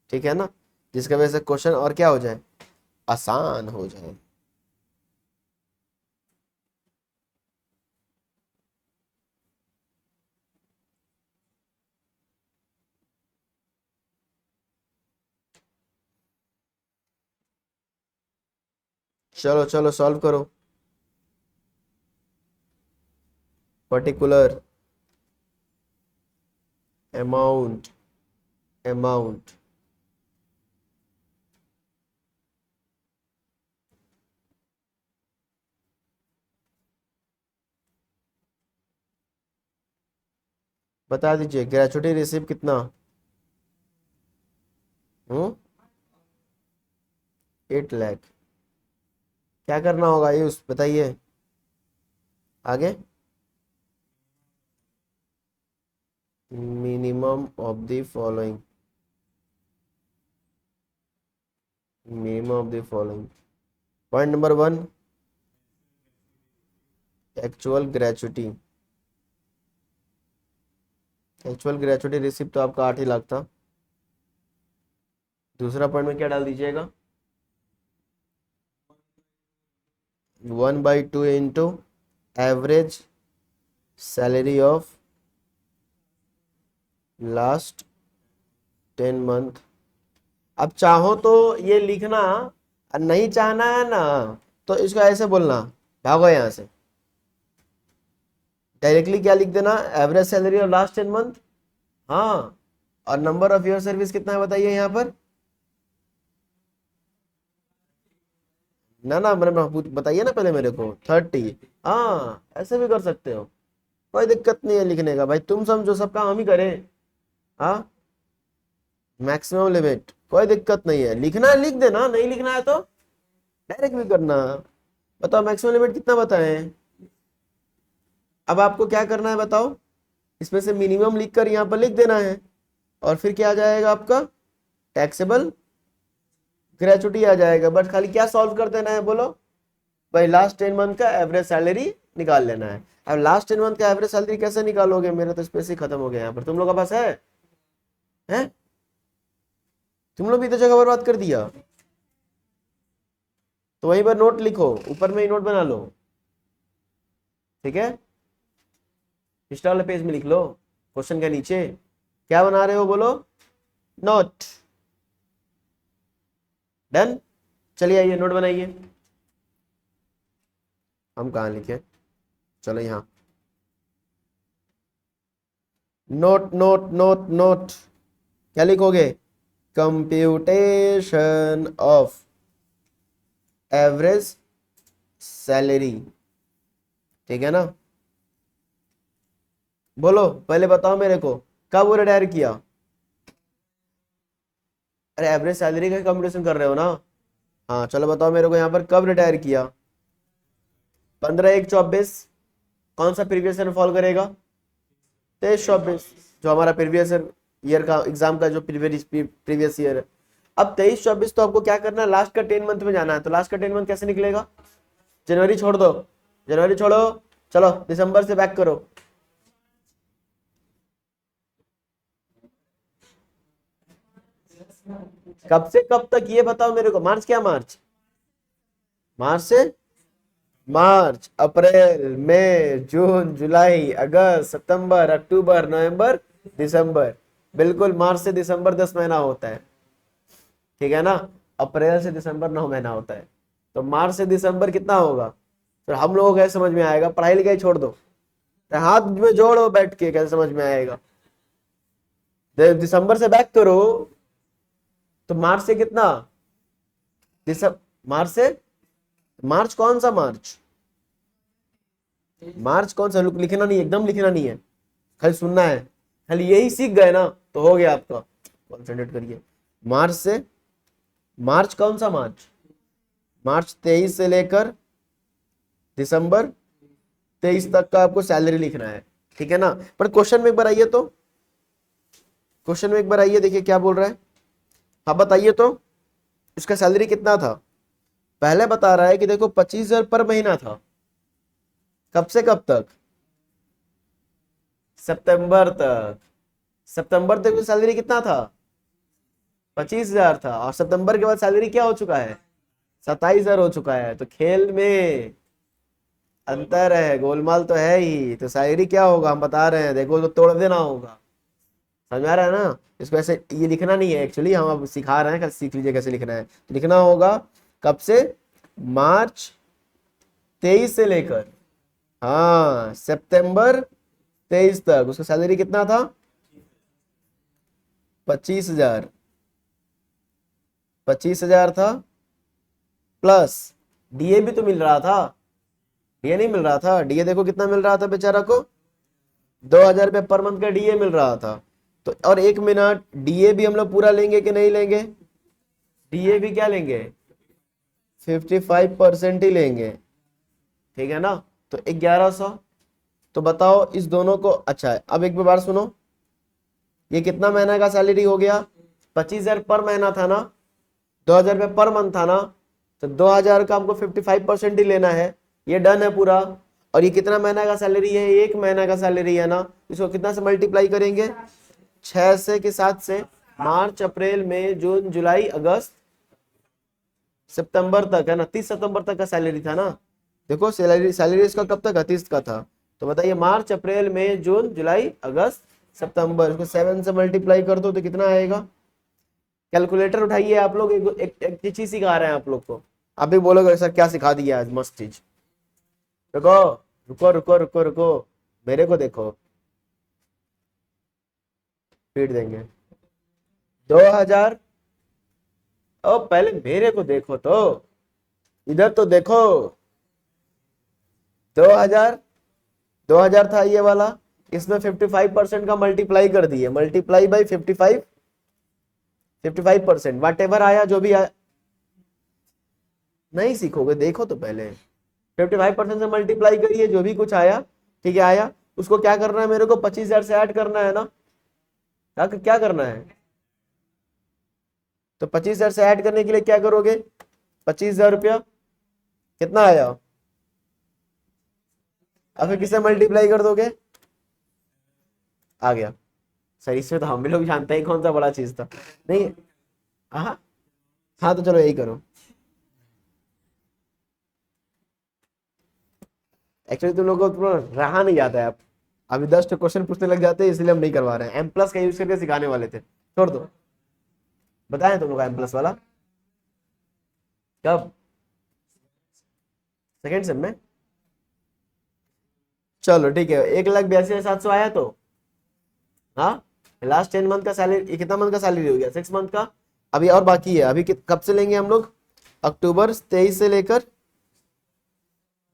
[SPEAKER 1] ठीक है ना, जिसकी वजह से क्वेश्चन और क्या हो जाए, आसान हो जाए। चलो चलो सॉल्व करो। पर्टिकुलर अमाउंट, अमाउंट, बता दीजिए ग्रेचुटी रिसीव कितना, 8 लाख, क्या करना होगा ये उस बताइए आगे। Minimum of the following, minimum of the following. Point number 1, actual gratuity. Actual gratuity receipt तो आपका 8 ही लाख था। दूसरा पॉइंट में क्या डाल दीजिएगा, 1/2 into average salary of last 10 month. अब चाहो तो ये लिखना, और नहीं चाहना है ना तो इसको ऐसे बोलना, भागो यहाँ से, डायरेक्टली क्या लिख देना, average salary of last 10 month. हाँ, और नंबर ऑफ ईयर सर्विस कितना है बताइए यहाँ पर। ना ना मैंने बताइए ना पहले मेरे को, 30। हाँ ऐसे भी कर सकते हो, कोई दिक्कत नहीं है लिखने का, भाई तुम समझो सब काम हम ही करें। हाँ, मैक्सिमम लिमिट कोई दिक्कत नहीं है, लिखना है लिख देना, नहीं लिखना है तो डायरेक्ट भी करना। बताओ मैक्सिमम लिमिट कितना बताएं। अब आपको क्या करना है बताओ, इसमें से मिनिमम लिखकर यहाँ पर लिख देना है, और फिर क्या आ जाएगा आपका, टैक्सेबल ग्रेचुटी आ जाएगा। बट खाली क्या सॉल्व कर देना है बोलो, भाई लास्ट 10 मंथ का एवरेज सैलरी निकाल लेना है। अब लास्ट 10 मंथ का एवरेज सैलरी कैसे निकालोगे, मेरा तो स्पेस ही खत्म हो गया यहाँ पर, तुम लोग के पास है? तुम लोग भी तो जगह बर्बाद कर दिया। तो वहीं पर नोट लिखो, ऊपर में ही नोट बना लो, ठीक है, पिछले वाले पेज में लिख लो, क्वेश्चन के नीचे क्या बना रहे हो बोलो, नोट। डन, चलिए आइए नोट बनाइए। हम कहाँ लिखे, चलो यहाँ, नोट नोट नोट नोट, क्या लिखोगे, कंप्यूटेशन ऑफ एवरेज सैलरी, ठीक है ना। बोलो पहले बताओ मेरे को, कब वो रिटायर किया। अरे एवरेज सैलरी का कंप्यूटेशन कर रहे हो ना। हाँ चलो बताओ मेरे को यहाँ पर कब रिटायर किया, 15/1/24। कौन सा प्रीवियस ईयर फॉल करेगा, 23/24, जो हमारा प्रीवियस ईयर का एग्जाम का जो प्रीवियस ईयर है। अब 23/24 तो आपको क्या करना है, लास्ट का 10 मंथ में जाना है, तो लास्ट का 10 मंथ कैसे निकलेगा, जनवरी छोड़ दो, जनवरी छोड़ो, चलो दिसंबर से बैक करो। कब से कब तक ये बताओ मेरे को, मार्च, क्या मार्च, मार्च से मार्च, अप्रैल, मई, जून, जुलाई, अगस्त, सितंबर, अक्टूबर, नवंबर, दिसंबर। बिल्कुल, मार्च से दिसंबर 10 महीना होता है, ठीक है ना। अप्रैल से दिसंबर 9 महीना होता है, तो मार्च से दिसंबर कितना होगा, फिर हम लोगों को कैसे समझ में आएगा, पढ़ाई लिखाई छोड़ दो, तो हाथ में जोड़ो बैठ के, कैसे समझ में आएगा। दिसंबर से बैक करो, तो मार्च से कितना, दिसंबर, मार्च से, मार्च कौन सा मार्च, मार्च कौन सा, लिखना नहीं, एकदम लिखना नहीं है, खाली सुनना है, खाली यही सीख गए ना तो हो गया आपका। कॉन्सेंट्रेट करिए, मार्च से, मार्च कौन सा मार्च, मार्च 23 से लेकर दिसंबर 23 तक का आपको सैलरी लिखना है, ठीक है ना। पर क्वेश्चन में एक बार आइए तो, क्वेश्चन में एक बार आइए, देखिए क्या बोल रहा है। हाँ बताइए तो, इसका सैलरी कितना था, पहले बता रहा है कि देखो 25,000 पर महीना था, कब से कब तक, सितंबर तक। सितंबर तक सैलरी कितना था, 25,000 था, और सितंबर के बाद सैलरी क्या हो चुका है, 27,000 हो चुका है। तो खेल में अंतर है, गोलमाल तो है ही, तो सैलरी क्या होगा हम बता रहे हैं, देखो तो तोड़ देना होगा, समझ आ रहा है ना। इसको ऐसे ये लिखना नहीं है एक्चुअली, हम अब सिखा रहे हैं, कल सीख लीजिए कैसे लिखना है। तो लिखना होगा कब से, मार्च 23 से लेकर, हाँ सितंबर 23 तक उसका सैलरी कितना था, 25,000, 25,000 था, प्लस डीए भी तो मिल रहा था, डीए नहीं मिल रहा था, डीए देखो कितना मिल रहा था बेचारा को, 2,000 रुपये पर मंथ का डीए मिल रहा था। तो और 1 मिनट, डीए भी हम लोग पूरा लेंगे कि नहीं लेंगे, डीए भी क्या लेंगे, 55% ही लेंगे, ठीक है ना। तो 1100, तो बताओ इस दोनों को, अच्छा है अब एक बार सुनो, ये कितना महीना का सैलरी हो गया, 25,000 पर महीना था ना, 2,000 रुपये पर मंथ था ना, तो 2,000 का हमको 55% ही लेना है, ये डन है पूरा। और ये कितना महीना का सैलरी है, 1 महीना का सैलरी है ना, इसको कितना से मल्टीप्लाई करेंगे, 6 से कि 7 से, मार्च अप्रैल मई जून जुलाई अगस्त सितंबर तक है ना, 30 सितंबर तक का सैलरी था ना। देखो सैलरी सैलरी इसका कब तक है, 30 का था। तो बताइए मार्च अप्रैल मई जून जुलाई अगस्त सितंबर, इसको 7 से मल्टीप्लाई कर दो तो कितना आएगा। कैलकुलेटर उठाइए आप लोग, एक चीज सिखा रहे हैं आप लोग को। आप भी बोलोगे सर क्या सिखा दिया आज, मस्त चीज। रुको रुको रुको रुको रुको, मेरे को देखो, फीड देंगे 2,000। ओ पहले मेरे को देखो तो, इधर तो देखो, 2,000, 2,000 था ये वाला, इसमें 55% का मल्टीप्लाई कर दिए, मल्टीप्लाई बाई 55% वाट एवर आया जो भी आया, नहीं सीखोगे देखो तो पहले, 55% से मल्टीप्लाई करिए जो भी कुछ आया, ठीक है आया, उसको क्या करना है मेरे को 25,000 से ऐड करना है ना, क्या करना है, तो 25,000 से ऐड करने के लिए क्या करोगे, 25,000 रुपया कितना आया, अब फिर किससे मल्टीप्लाई कर दोगे, आ गया। सही, इसमें तो हम भी लोग जानते हैं कौन सा बड़ा चीज था, नहीं। हाँ हाँ, तो चलो यही करो। एक्चुअली तुम लोगों को रहा नहीं जाता है, आप अभी 10 क्वेश्चन पूछने लग जाते हैं, इसलिए हम नहीं करवा रहे हैं। M+ का यूज करके सिखाने वाले थे, छोड़ दो। बताए तुम लोग M+ वाला कब, सेकेंड सेम में। चलो ठीक है, 1,82,700 आया तो, हाँ लास्ट 10 मंथ का सैलरी, कितना मंथ का सैलरी हो गया, 6 मंथ का। अभी और बाकी है, अभी कब से लेंगे हम लोग, अक्टूबर 23 से लेकर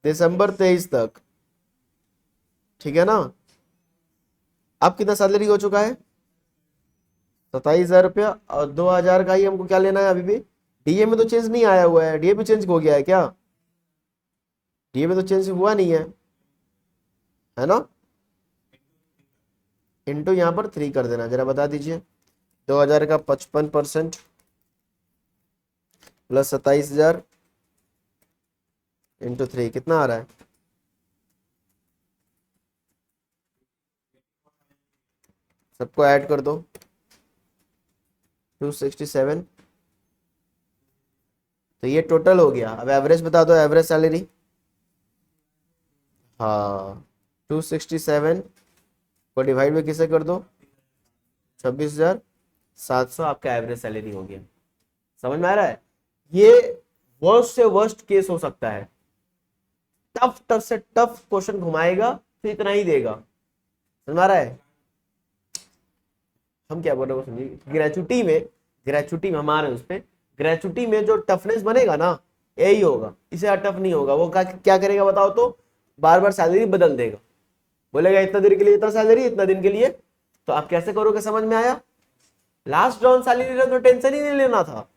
[SPEAKER 1] दिसंबर 23 तक, ठीक है ना। अब कितना सैलरी हो चुका है, 27,000 रुपया, और 2,000 का ही हमको क्या लेना है अभी भी। डीए में तो चेंज नहीं आया हुआ है, डीए भी चेंज हो गया है क्या, डीए में तो चेंज हुआ नहीं है ना। इंटू यहाँ पर 3 कर देना, जरा बता दीजिए, 2,000 का 55% प्लस 27,000 इंटू 3 कितना आ रहा है, सबको ऐड कर दो, 267। तो ये टोटल हो गया। अब एवरेज बता दो, एवरेज सैलरी, हाँ 267 को डिवाइड में किसे कर दो, 26,700 आपका एवरेज सैलरी हो गया। समझ में आ रहा है, ये वर्स्ट से वर्स्ट केस हो सकता है, टफ टफ से टफ क्वेश्चन घुमाएगा तो इतना ही देगा। समझ में आ रहा है, हम क्या बोल रहे हैं वो समझिए। ग्रेचुटी में हमारे उस पे, ग्रेचुटी में जो टफनेस बनेगा ना, यही होगा, इसे टफ नहीं होगा। वो क्या करेगा बताओ तो, बार बार सैलरी बदल देगा, बोलेगा इतना दिन के लिए इतना सैलरी, इतना दिन के लिए। तो आप कैसे करोगे, समझ में आया। लास्ट डाउन सैलरी का तो टेंशन ही नहीं लेना था,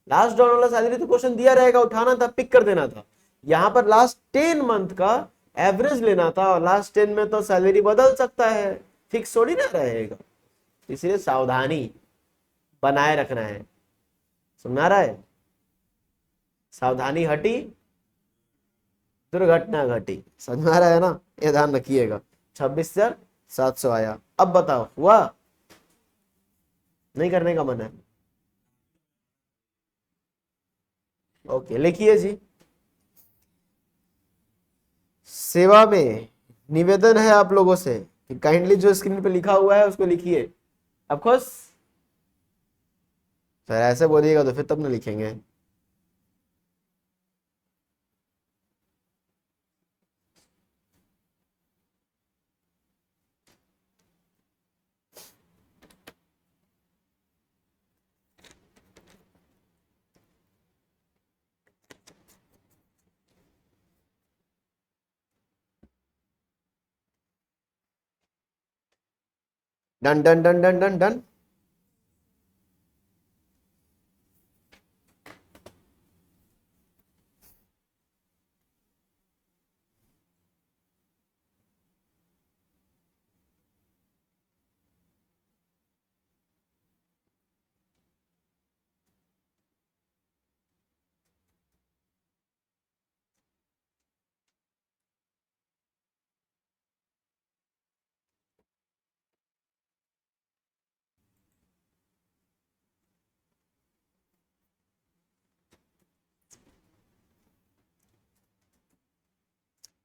[SPEAKER 1] लास्ट डाउन वाला सैलरी तो क्वेश्चन दिया रहेगा, उठाना था, पिक कर देना था। यहाँ पर लास्ट 10 मंथ का एवरेज लेना था, और लास्ट 10 में तो सैलरी बदल सकता है, फिक्स थोड़ी ना रहेगा। इसलिए सावधानी बनाए रखना है, समझ आ रहा है, सावधानी हटी दुर्घटना घटी, समझ में आ रहा है ना, ये ध्यान रखिएगा। 26,700 आया। अब बताओ हुआ, नहीं करने का मन है, ओके लिखिए जी। सेवा में निवेदन है आप लोगों से कि काइंडली जो स्क्रीन पे लिखा हुआ है उसको लिखिए। अब खुश, फिर ऐसे बोलिएगा तो फिर तब ना लिखेंगे। Done done done done done done.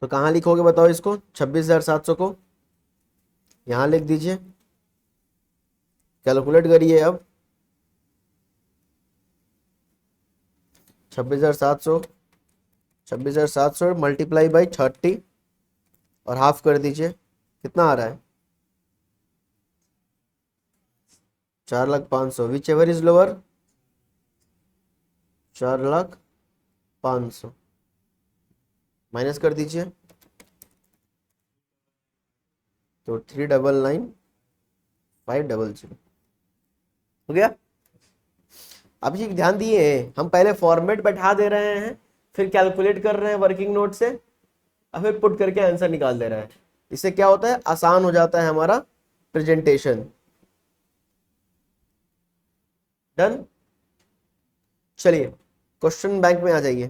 [SPEAKER 1] तो कहाँ लिखोगे बताओ इसको? 26,700 को यहाँ लिख दीजिए, कैलकुलेट करिए अब। 26,700, 26,700 मल्टीप्लाई बाई 30 और हाफ कर दीजिए, कितना आ रहा है? 4,05,000। Which ever is lower? 4,05,000 minus कर दीजिए, तो 3,99,500 हो गया। अब ये ध्यान दिए, हम पहले फॉर्मेट बैठा दे रहे हैं, फिर कैलकुलेट कर रहे हैं वर्किंग नोट से, और फिर पुट करके आंसर निकाल दे रहे हैं। इससे क्या होता है, आसान हो जाता है हमारा प्रेजेंटेशन। डन। चलिए क्वेश्चन बैंक में आ जाइए।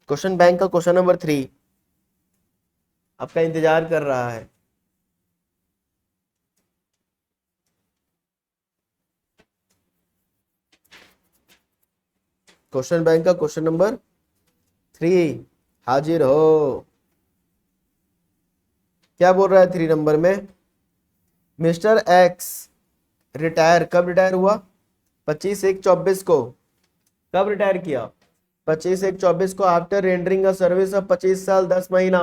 [SPEAKER 1] क्वेश्चन बैंक का क्वेश्चन नंबर 3 आपका इंतजार कर रहा है। क्वेश्चन बैंक का क्वेश्चन नंबर 3 हाजिर हो। क्या बोल रहा है 3 नंबर में? मिस्टर एक्स रिटायर, कब रिटायर हुआ? 25/1/24 को। कब रिटायर किया? 25/1/24 को, after rendering a service of 25 साल 10 महीना।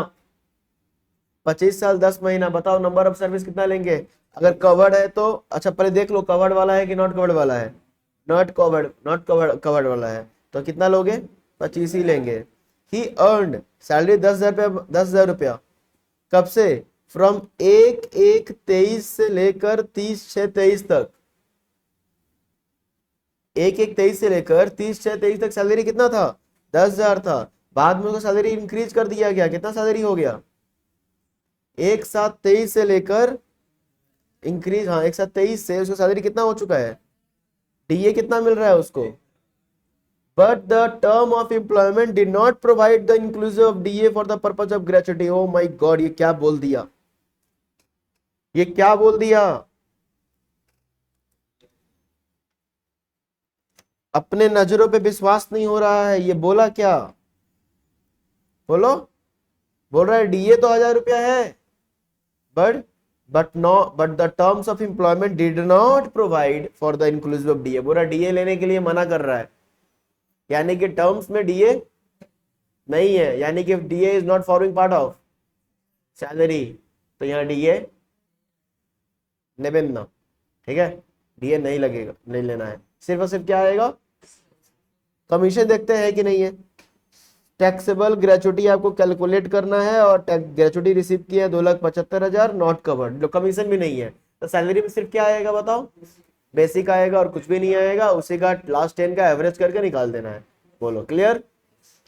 [SPEAKER 1] 25 साल 10 महीना, बताओ नंबर ऑफ सर्विस कितना लेंगे? अगर कवर्ड है तो अच्छा पहले देख लो कवर्ड वाला है कि नॉट कवर्ड वाला है। Not covered, not covered, covered वाला है तो कितना लोगे? 25 ही लेंगे। ही अर्नड सैलरी 10,000 रुपया, 10,000 रुपया। कब से? फ्रॉम 1/1/23 से लेकर 30/6/23 तक। 1/1/23 से लेकर 30/6/23 तक सैलरी कितना था? 10,000 था। बाद में उसको सैलरी इंक्रीज कर दिया गया, कितना सैलरी हो गया? 1/7/23 से लेकर इंक्रीज, हाँ 1/7/23 से उसको सैलरी कितना हो चुका है? डीए कितना मिल रहा है उसको? But the term of employment did not provide the inclusive of DA for the purpose of gratuity. Oh my God, ये क्या बोल दिया, ये क्या बोल दिया? अपने नजरों पे विश्वास नहीं हो रहा है, ये बोला क्या? बोलो। बोल रहा है डीए तो 1,000 रुपया है, but but the terms of employment did not provide for the inclusive of DA. बोला डीए लेने के लिए मना कर रहा है, यानी कि टर्म्स में डीए नहीं है, यानी कि DA is not forming part of salary, तो यहाँ डीए नेबेन ना, ठीक है, डीए नहीं लगेगा, नहीं लेना है। सिर्फ और सिर्फ क्या आएगा? कमीशन देखते हैं कि नहीं है। टैक्सेबल ग्रेचुटी आपको कैलकुलेट करना है, और ग्रेचुटी रिसीव किया है 2,75,000, नॉट कवर्ड, जो कमीशन भी नहीं है। तो सैलरी में सिर्फ क्या आएगा बताओ? बेसिक आएगा और कुछ भी नहीं आएगा, उसी का लास्ट 10 का एवरेज करके निकाल देना है। बोलो क्लियर?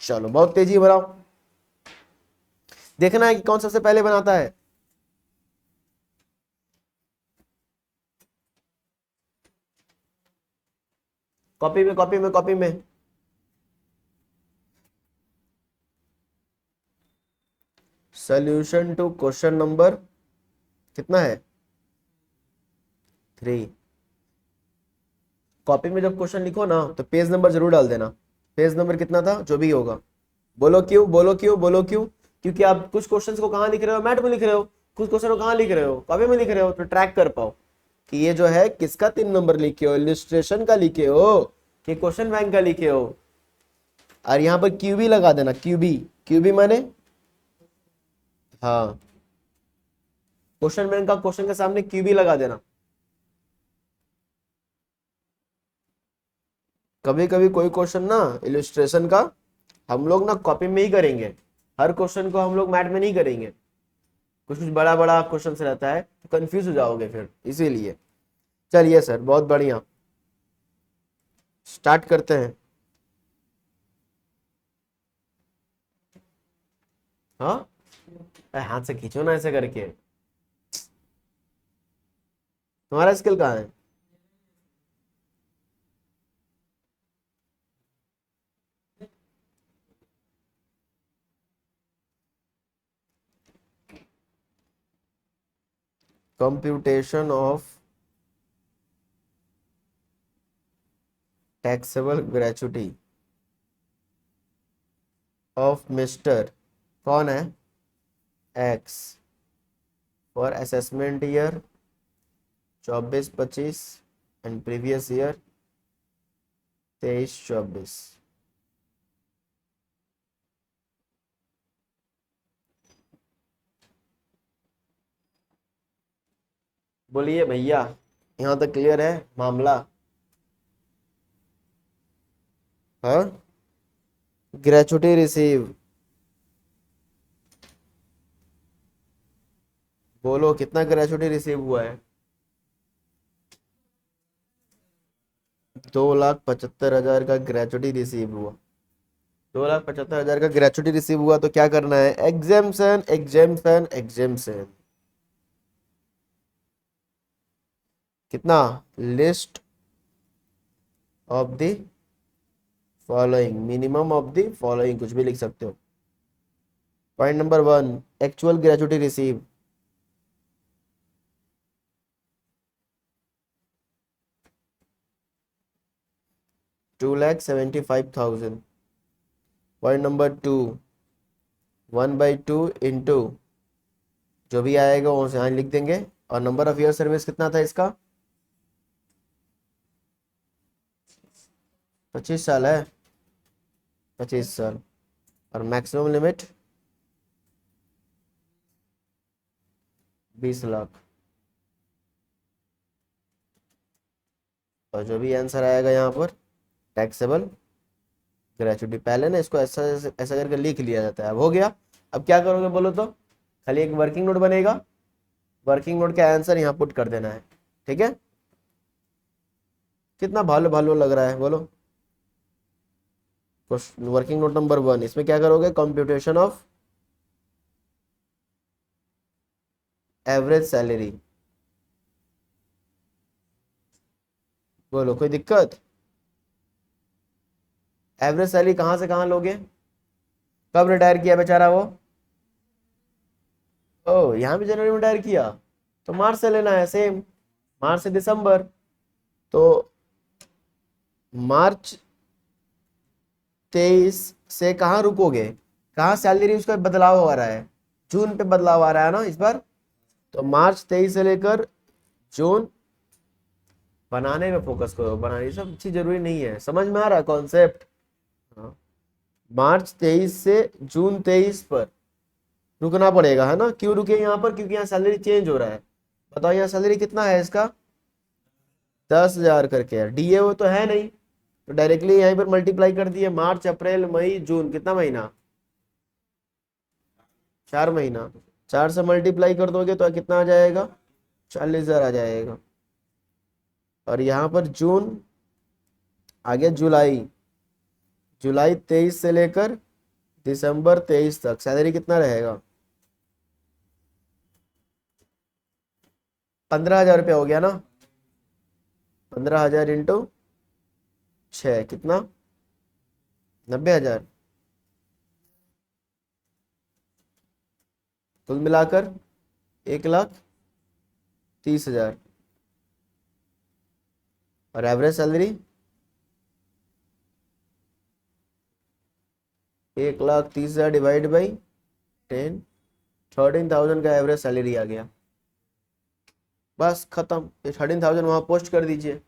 [SPEAKER 1] चलो बहुत तेजी बनाओ, देखना है कि कौन सबसे पहले बनाता है। कॉपी में, कॉपी में, कॉपी में। सोल्यूशन टू क्वेश्चन नंबर कितना है? 3। कॉपी में जब क्वेश्चन लिखो ना तो पेज नंबर जरूर डाल देना। पेज नंबर कितना था जो भी होगा। बोलो क्यों, बोलो क्यों, बोलो क्यों? क्योंकि आप कुछ क्वेश्चंस को कहाँ लिख रहे हो? मैट में लिख रहे हो। कुछ क्वेश्चन को कहाँ लिख रहे हो? कॉपी में लिख रहे हो, तो ट्रैक कर पाओ कि ये जो है किसका 3 नंबर लिखे हो, इलिस्ट्रेशन का लिखे हो कि क्वेश्चन बैंक का लिखे हो। और यहाँ पर क्यूबी लगा देना, क्यूबी। क्यूबी माने, हाँ, क्वेश्चन बैंक का क्वेश्चन के सामने क्यूबी लगा देना। कभी कभी कोई क्वेश्चन ना इलिस्ट्रेशन का हम लोग ना कॉपी में ही करेंगे, हर क्वेश्चन को हम लोग मैट में नहीं करेंगे। कुछ कुछ बड़ा बड़ा क्वेश्चन रहता है तो कंफ्यूज हो जाओगे फिर, इसीलिए। चलिए सर, बहुत बढ़िया, स्टार्ट करते हैं। हाँ, अरे हाथ से खींचो ना ऐसे करके, तुम्हारा स्किल कहाँ है? Computation of taxable gratuity of mister, कौन है? X for assessment year 24-25 and previous year 23-24। बोलिए भैया, यहाँ तक क्लियर है मामला? हाँ, ग्रेचुटी रिसीव, बोलो कितना ग्रेचुटी रिसीव हुआ है? 2,75,000 का ग्रेचुटी रिसीव हुआ। 2,75,000 का ग्रेचुटी रिसीव हुआ तो क्या करना है? Exemption exemption exemption. कितना? List of the following, minimum of the following, कुछ भी लिख सकते हो। Point number 1, actual gratuity receive. $2,75,000। Point number 2, 1/2 into जो भी आएगा वो यहाँ लिख देंगे। और नंबर ऑफ ईयर सर्विस कितना था इसका? 25 साल है, 25 साल। और मैक्सिमम लिमिट 20 लाख। और जो भी आंसर आएगा यहाँ पर टैक्सेबल ग्रेचुटी। पहले ना इसको ऐसा ऐसा करके लिख लिया जाता है। अब हो गया। अब क्या करोगे बोलो तो? खाली एक वर्किंग नोट बनेगा, वर्किंग नोट का आंसर यहाँ पुट कर देना है। ठीक है? कितना भालो भालो लग रहा है बोलो? वर्किंग नोट नंबर 1, इसमें क्या करोगे? Computation of average salary. बोलो कोई दिक्कत? एवरेज सैलरी कहां से कहां लोगे? कब रिटायर किया बेचारा वो? ओ, यहाँ भी जनवरी में रिटायर किया, तो मार्च से लेना है सेम, मार्च से दिसंबर। तो मार्च 23 से कहाँ रुकोगे? कहाँ सैलरी उसका बदलाव हो रहा है? जून पे बदलाव आ रहा है ना इस बार। तो मार्च 23 से लेकर जून, बनाने में फोकस करो। बनाने ये सब चीज जरूरी नहीं है। समझ में आ रहा है कॉन्सेप्ट? हाँ। मार्च 23 से जून 23 पर रुकना पड़ेगा, है ना? क्यों रुके यहाँ पर? क्योंकि यहाँ सैलरी चेंज हो रहा है। बताओ यहाँ सैलरी कितना है इसका? 10,000 करके है। डीए वो तो है नहीं, तो डायरेक्टली यहीं पर मल्टीप्लाई कर दिए। मार्च अप्रैल मई जून, कितना महीना? 4 महीना। 4 से मल्टीप्लाई कर दोगे तो कितना आ जाएगा? 40,000 आ जाएगा। और यहाँ पर जून, आगे जुलाई, जुलाई 23 से लेकर दिसंबर 23 तक सैलरी कितना रहेगा? 15,000 रुपया हो गया ना? 15,000 इंटू 6 कितना? 90,000। कुल मिलाकर 1,30,000। और एवरेज सैलरी 1,30,000 डिवाइड बाई 10, 13,000 का एवरेज सैलरी आ गया। बस खत्म। ये 13,000 वहां पोस्ट कर दीजिए।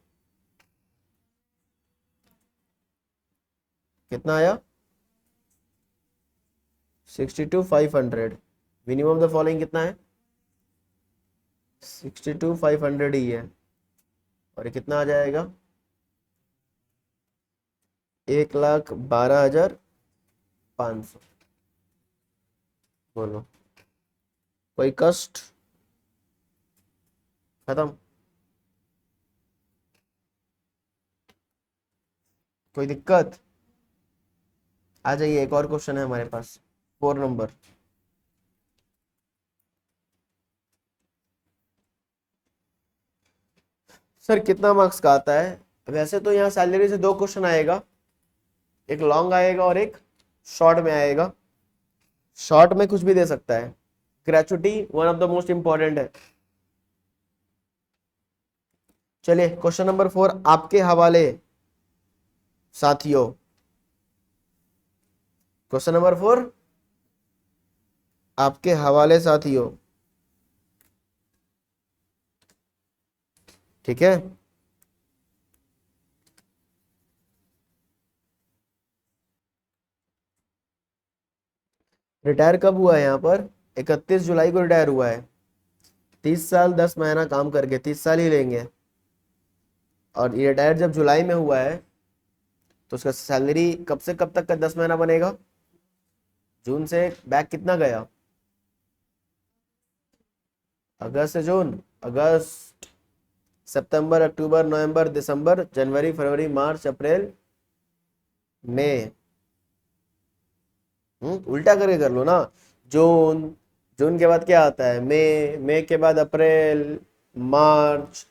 [SPEAKER 1] कितना आया? 62,500। मिनिमम ऑफ द फॉलोइंग कितना है? 62,500 ही है। और ये कितना आ जाएगा? 1,12,500। बोलो कोई कष्ट? खत्म। कोई दिक्कत? आ जाइए, एक और क्वेश्चन है हमारे पास, 4 नंबर। सर कितना मार्क्स का आता है? वैसे तो यहाँ सैलरी से 2 क्वेश्चन आएगा, एक लॉन्ग आएगा और एक शॉर्ट में आएगा। शॉर्ट में कुछ भी दे सकता है। Gratuity one of the most important है। चलिए क्वेश्चन नंबर 4 आपके हवाले साथियों। क्वेश्चन नंबर 4 आपके हवाले साथियों। ठीक है। रिटायर कब हुआ है यहाँ पर? 31 जुलाई को रिटायर हुआ है। 30 साल 10 महीना काम करके 30 साल ही लेंगे। और ये रिटायर जब जुलाई में हुआ है तो उसका सैलरी कब से कब तक का 10 महीना बनेगा? जून से बैक कितना गया? अगस्त से जून, अगस्त, सितंबर, अक्टूबर, नवंबर, दिसंबर, जनवरी, फरवरी, मार्च, अप्रैल, मई। उल्टा करके कर लो ना। जून, जून के बाद क्या आता है? मई, मई के बाद अप्रैल, मार्च,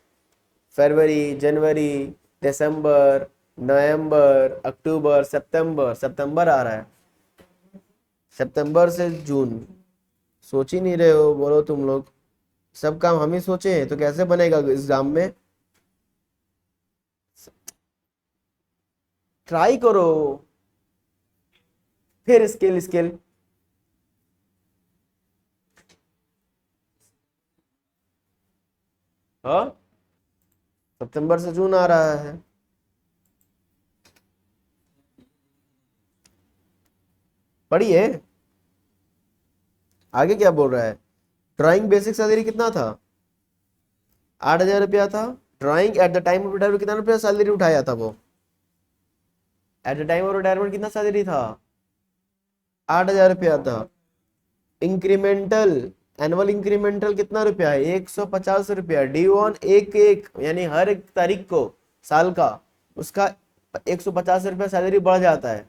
[SPEAKER 1] फरवरी, जनवरी, दिसंबर, नवंबर, अक्टूबर, सितंबर, सितंबर आ रहा है। सितंबर से जून। सोच ही नहीं रहे हो, बोलो तुम लोग। सब काम हम ही सोचे हैं तो कैसे बनेगा एग्जाम में? ट्राई करो। फिर स्किल स्किल। हाँ, सितंबर से जून आ रहा है। पढ़िए। आगे क्या बोल रहा है? ड्राइंग बेसिक सैलरी कितना था? 8,000 रुपया था। Drawing at the time of retirement कितना रुपया सैलरी उठाया था वो? At the time of retirement कितना सैलरी था? 8,000 रुपया था। इंक्रीमेंटल, एनुअल इंक्रीमेंटल कितना रुपया है? 150 रुपया। ड्यू ऑन एक एक, यानी हर एक तारीख को साल का उसका 150 रुपया सैलरी बढ़ जाता है।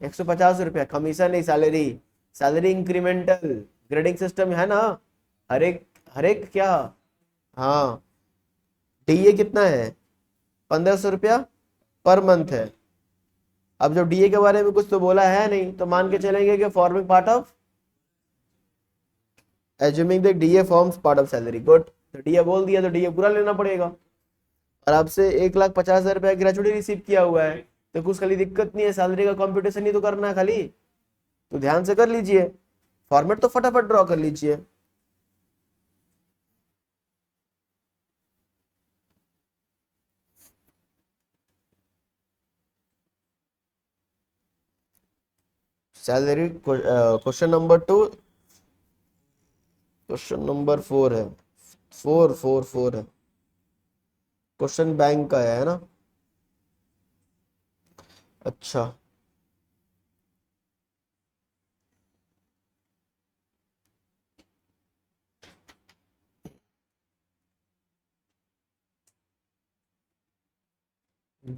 [SPEAKER 1] 150 रुपया कमीशन नहीं, salary. Salary incremental grading system है ना। हर एक क्या? हाँ। डीए कितना है? 1,500 रुपया पर मंथ है। अब जब डीए के बारे में कुछ तो बोला है नहीं तो मान के चलेंगे कि forming part of, assuming the DA forms part of salary. Good. तो डीए बोल दिया तो डीए पूरा लेना पड़ेगा। और आपसे 1,50,000 रुपया ग्रेचुटी रिसीव किया हुआ है तो कुछ खाली दिक्कत नहीं है, सैलरी का कंप्यूटेशन ही तो करना है खाली। तो ध्यान से कर लीजिए, फॉर्मेट तो फटाफट ड्रॉ कर लीजिए। Salary question number 2, question number 4 है। 4 4 4 है। क्वेश्चन बैंक का है ना? अच्छा।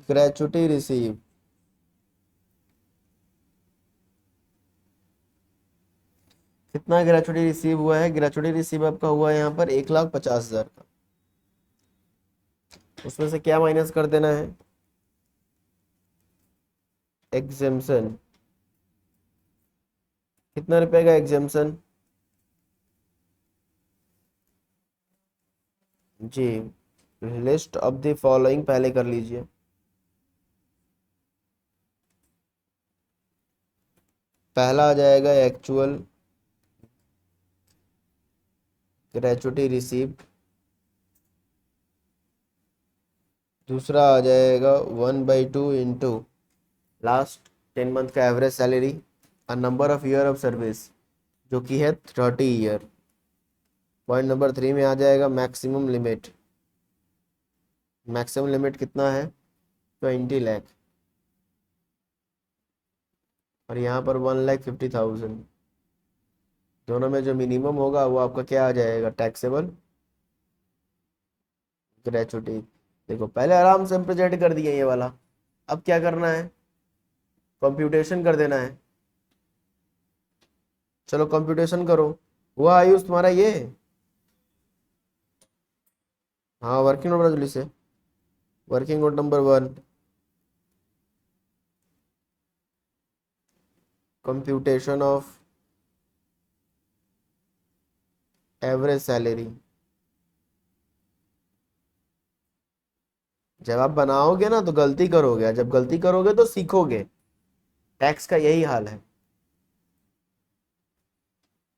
[SPEAKER 1] ग्रेचुटी रिसीव, कितना ग्रेचुटी रिसीव हुआ है? ग्रेचुटी रिसीव आपका हुआ है यहाँ पर 1,50,000 का। उसमें से क्या माइनस कर देना है? एग्जेम्पशन। कितना रुपए का एग्जेम्पशन? जी, लिस्ट ऑफ द फॉलोइंग पहले कर लीजिए। पहला आ जाएगा एक्चुअल ग्रेचुटी रिसीव। दूसरा आ जाएगा 1/2 इंटू लास्ट 10 मंथ का एवरेज सैलरी और number of year of service जो कि है 30 ईयर। पॉइंट नंबर 3 में आ जाएगा मैक्सिमम लिमिट। मैक्सिमम लिमिट कितना है? 20 लाख। और यहाँ पर 1,50,000। दोनों में जो मिनिमम होगा वो आपका क्या आ जाएगा? Taxable gratuity. देखो पहले आराम से हम प्रेजेंट कर दिए ये वाला। अब क्या करना है? कंप्यूटेशन कर देना है। चलो कंप्यूटेशन करो। हुआ आयुष तुम्हारा ये? हाँ, वर्किंग नोट जल्दी से। Working note number 1, computation of average salary. जब आप बनाओगे ना तो गलती करोगे, जब गलती करोगे तो सीखोगे। टैक्स का यही हाल है।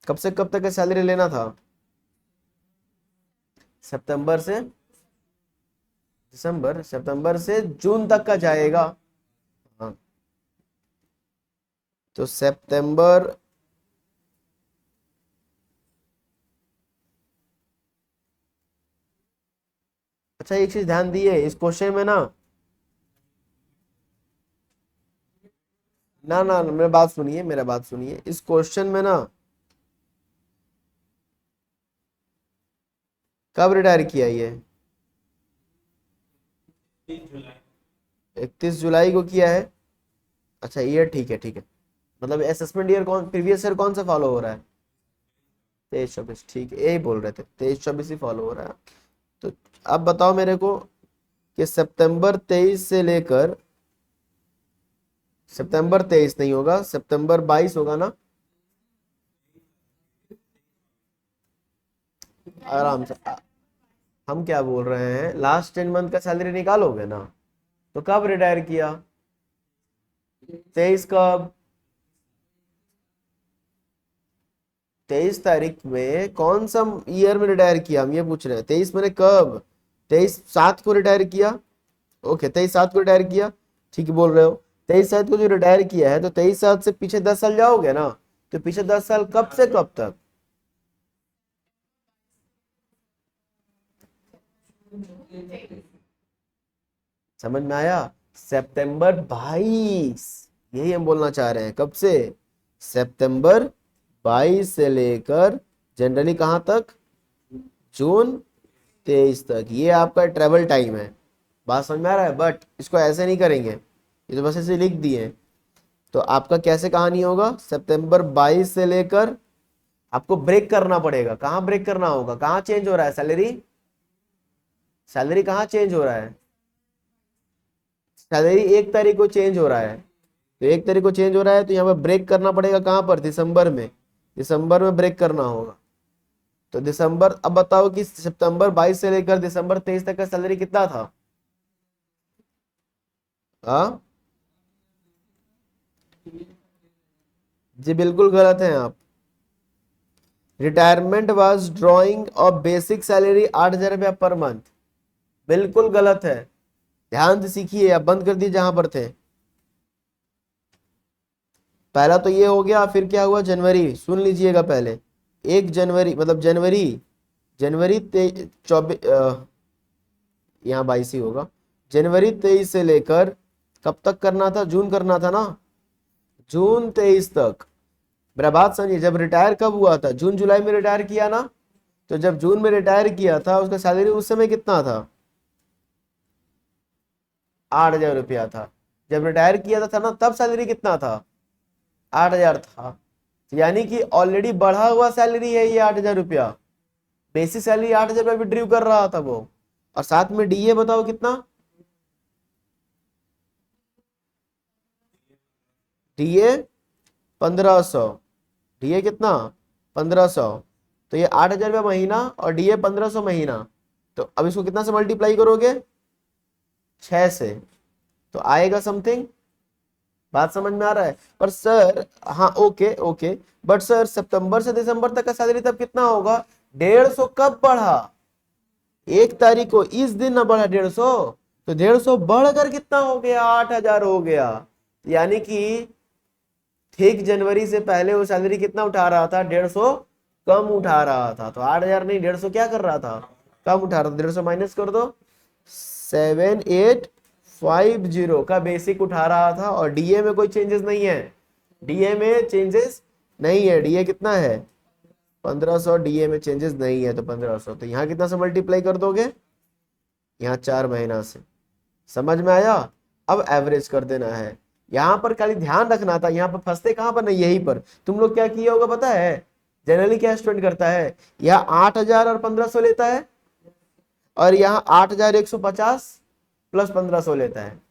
[SPEAKER 1] कब से कब तक का सैलरी लेना था? सितंबर से दिसंबर, सितंबर से जून तक का जाएगा। हाँ, तो सितंबर, अच्छा एक चीज ध्यान दिए इस क्वेश्चन में ना, ना मेरा बात सुनिए, मेरा बात सुनिए, इस क्वेश्चन में ना कब रिटायर किया ये? 31 जुलाई को किया है। अच्छा ईयर, ठीक है ठीक है, मतलब असेसमेंट ईयर कौन, प्रीवियस ईयर कौन सा फॉलो हो रहा है? 23-24, ठीक है यही बोल रहे थे, 23-24 ही फॉलो हो रहा है। तो अब बताओ मेरे को कि सितंबर 23 से लेकर, सितंबर 23 नहीं होगा, सितंबर 22 होगा ना? आराम से हम क्या बोल रहे हैं, लास्ट 10 मंथ का सैलरी निकालोगे ना? तो कब रिटायर किया? 23 कब? 23 तारीख में कौन सा ईयर में रिटायर किया, हम ये पूछ रहे हैं। 23 मैंने कब? 23/7 को रिटायर किया। ओके 23/7 को रिटायर किया, ठीक बोल रहे हो। 23/7 को जो रिटायर किया है, तो 23/7 से पीछे 10 साल जाओगे ना? तो पीछे 10 साल कब से कब तक? समझ में आया? सितंबर 22, यही हम बोलना चाह रहे हैं। कब से? सितंबर 22 से लेकर जनरली कहाँ तक? जून 23 तक, ये आपका ट्रेवल टाइम है। बात समझ में आ रहा है? बट इसको ऐसे नहीं करेंगे, ये तो बस ऐसे लिख दिए। तो आपका कैसे कहानी होगा, सितंबर 22 से लेकर, आपको ब्रेक करना पड़ेगा। कहाँ ब्रेक करना होगा, कहाँ चेंज हो रहा है सैलरी? सैलरी कहाँ चेंज हो रहा है? सैलरी 1 तारीख को चेंज हो रहा है, तो 1 तारीख को चेंज हो रहा है, तो यहाँ पर ब्रेक करना पड़ेगा। कहाँ पर? दिसंबर में, दिसंबर में ब्रेक करना होगा। तो दिसंबर, अब बताओ कि सितंबर 22 से लेकर दिसंबर 23 तक का सैलरी कितना था? हाँ जी, बिल्कुल गलत हैं आप। Retirement was drawing of basic salary 8,000 रुपया पर मंथ, बिल्कुल गलत है। ध्यान से सीखिए, आप बंद कर दिए जहां पर थे। पहला तो ये हो गया, फिर क्या हुआ? जनवरी, सुन लीजिएगा पहले। 1 जनवरी, मतलब जनवरी, जनवरी 24, यहाँ 22 ही होगा। जनवरी 23 से लेकर कब तक करना था? जून करना था ना? जून 23 तक। मेरा बात समझिए, जब रिटायर कब हुआ था? जून जुलाई में रिटायर किया ना? तो जब जून में रिटायर किया था, उसका सैलरी उस समय कितना था? 8,000 रुपया था। जब रिटायर किया था ना, तब सैलरी कितना था? 8,000 था। तो यानी कि ऑलरेडी बढ़ा हुआ सैलरी है ये 8,000 रुपया। बेसिक सैलरी 8,000 रुपया विड्रीव कर रहा था वो, और साथ में डीए बताओ कितना? डीए 1,500। डीए कितना? 1,500। तो ये 8,000 रुपया महीना और डीए 1,500 महीना। तो अब इसको कितना से मल्टीप्लाई करोगे? 6 से, तो आएगा समथिंग। बात समझ में आ रहा है? पर सर, हाँ ओके ओके, बट सर सितंबर से दिसंबर तक का सैलरी तब कितना होगा? 150 कब बढ़ा? 1 तारीख को, इस दिन ना बढ़ा 150, तो 150 बढ़कर कितना हो गया? 8,000 हो गया। यानी कि ठीक जनवरी से पहले वो सैलरी कितना उठा रहा था? 150 कम उठा रहा था। तो 8,000 नहीं, 150 क्या कर रहा था? कम उठा रहा था। 150 माइनस कर दो, 7,850 का बेसिक उठा रहा था, और डीए में कोई चेंजेस नहीं है। डीए में चेंजेस नहीं है। डीए कितना है? 1,500। डीए में चेंजेस नहीं है, तो 1,500। तो यहाँ कितना से मल्टीप्लाई कर दोगे? यहाँ 4 महीना से। समझ में आया? अब एवरेज कर देना है। यहाँ पर खाली ध्यान रखना था, यहाँ पर फंसते कहाँ पर नहीं, यहीं पर। तुम लोग क्या किया होगा पता है? जनरली क्या स्टूडेंट करता है, यहाँ 8,000 और 1,500 लेता है, और यहाँ 8,150 प्लस 1,500 लेता है।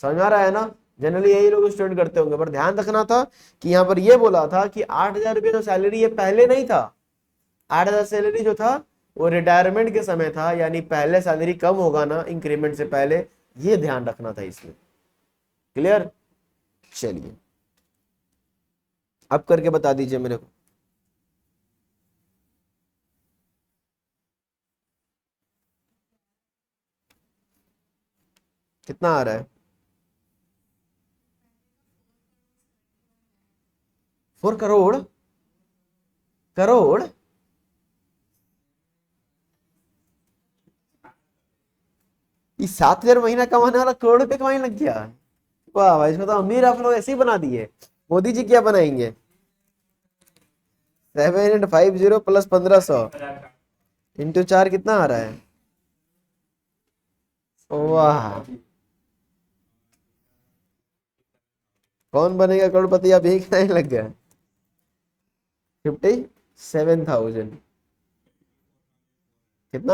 [SPEAKER 1] समझ आ रहा है ना? जनरली यही लोग स्टूडेंट करते होंगे। पर ध्यान रखना था कि यहाँ पर ये बोला था कि 8,000 रुपये जो सैलरी है पहले नहीं था। 8,000 सैलरी जो था वो रिटायरमेंट के समय था, यानी पहले सैलरी कम होगा ना इंक्रीमेंट से पहले, ये ध्यान रखना था इसमें। क्लियर? चलिए अब करके बता दीजिए मेरे को। कितना आ रहा है? 4 करोड़? करोड़? ये 7,000 महीना कमाने वाला करोड़ रुपए कमाने लग गया। वाह भाई, इसमें तो अमीर आप लोग ऐसे ही बना दिए। मोदी जी क्या बनाएंगे? 7850 प्लस 1500 इंटू 4 कितना आ रहा है? वाह, कौन बनेगा करोड़पति? आप यही कहने लग गए। 57,000 कितना?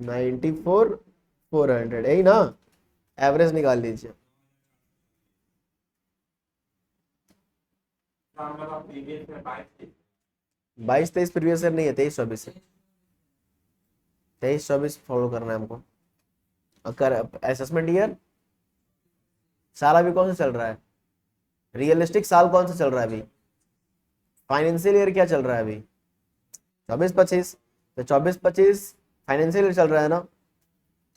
[SPEAKER 1] 94,400 यही ना? एवरेज निकाल लीजिए। 22-23 प्रीवियस ईयर नहीं है, 23-24 है। 23-24 फॉलो करना है हमको। अगर असेसमेंट ईयर साल अभी कौन सा चल रहा है? रियलिस्टिक साल कौन सा चल रहा है अभी? फाइनेंशियल ईयर क्या चल रहा है अभी? 24-25। तो 24-25 फाइनेंशियल ईयर चल रहा है ना,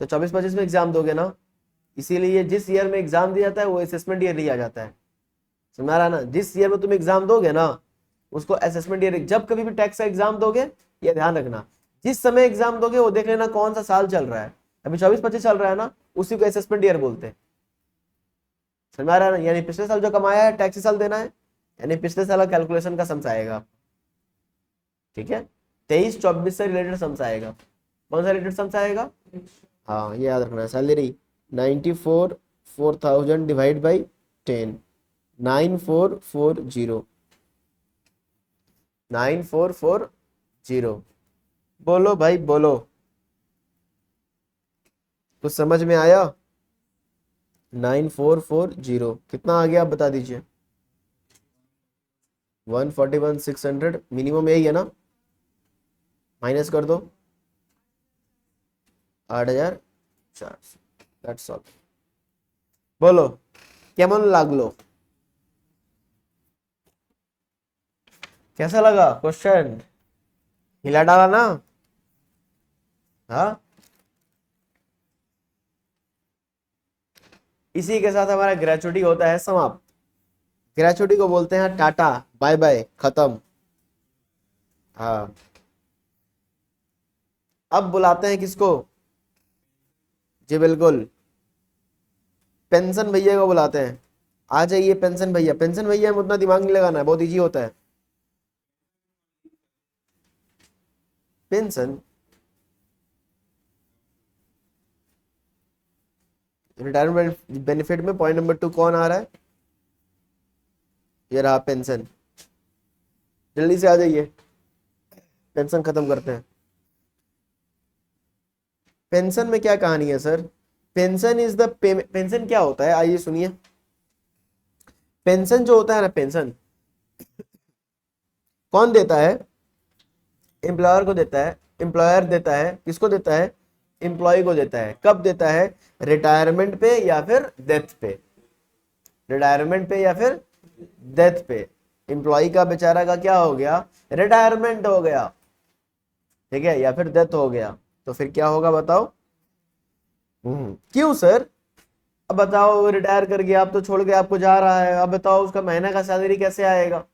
[SPEAKER 1] तो 24-25 में एग्जाम दोगे ना, इसीलिए जिस ईयर में एग्जाम दिया जाता है वो असेसमेंट ईयर लिया जाता है। समझ रहा ना? जिस ईयर में तुम एग्जाम दोगे ना उसको असेसमेंट ईयर। जब कभी भी टैक्स का एग्जाम दोगे, ये ध्यान रखना, जिस समय एग्जाम दोगे वो देख लेना कौन सा साल चल रहा है। अभी 24-25 चल रहा है ना, उसी को असेसमेंट ईयर बोलते हैं। समझ रहा है ना? यानी पिछले साल जो कमाया है टैक्स साल देना है, यानी पिछले साल का कैलकुलेशन का सम्स आएगा। ठीक है, 23-24 से रिलेटेड सम्स आएगा। कौन सा रिलेटेड सम्स आएगा? हाँ, ये याद रखना है। Salary 94,400 divide by 10, 9440। 9440। बोलो भाई बोलो, कुछ समझ में आया? 9440 कितना आ गया आप बता दीजिए। 141,600 मिनिमम यही है ना? माइनस कर दो 8,400। That's all. बोलो केमन लागलो? कैसा लगा क्वेश्चन? हिला डाला ना? हाँ, इसी के साथ हमारा ग्रेचुटी होता है समाप्त। ग्रेचुटी को बोलते हैं टाटा बाय बाय, खत्म। हाँ, अब बुलाते हैं किसको? जी बिल्कुल, पेंशन भैया को बुलाते हैं। आ जाइए पेंशन भैया। पेंशन भैया में उतना दिमाग नहीं लगाना है, बहुत इजी होता है। पेंशन रिटायरमेंट बेनिफिट में पॉइंट नंबर 2 कौन आ रहा है? ये रहा पेंशन। जल्दी से आ जाइए, पेंशन खत्म करते हैं। पेंशन में क्या कहानी है sir? Pension is the payment. Pension क्या होता है आइए सुनिए। पेंशन जो होता है ना, पेंशन कौन देता है? एम्प्लॉयर को देता है। एम्प्लॉयर देता है, किसको देता है? एम्प्लॉय को देता है। कब देता है? रिटायरमेंट पे या फिर डेथ पे। रिटायरमेंट पे या फिर डेथ पे। एम्प्लॉय का बेचारा का क्या हो गया? रिटायरमेंट हो गया, ठीक है, या फिर डेथ हो गया, तो फिर क्या होगा बताओ? क्यों सर? अब बताओ, रिटायर कर गया, अब तो छोड़ के आपको जा रहा है, अब बताओ उसका महीना का सैलरी कैसे आएगा?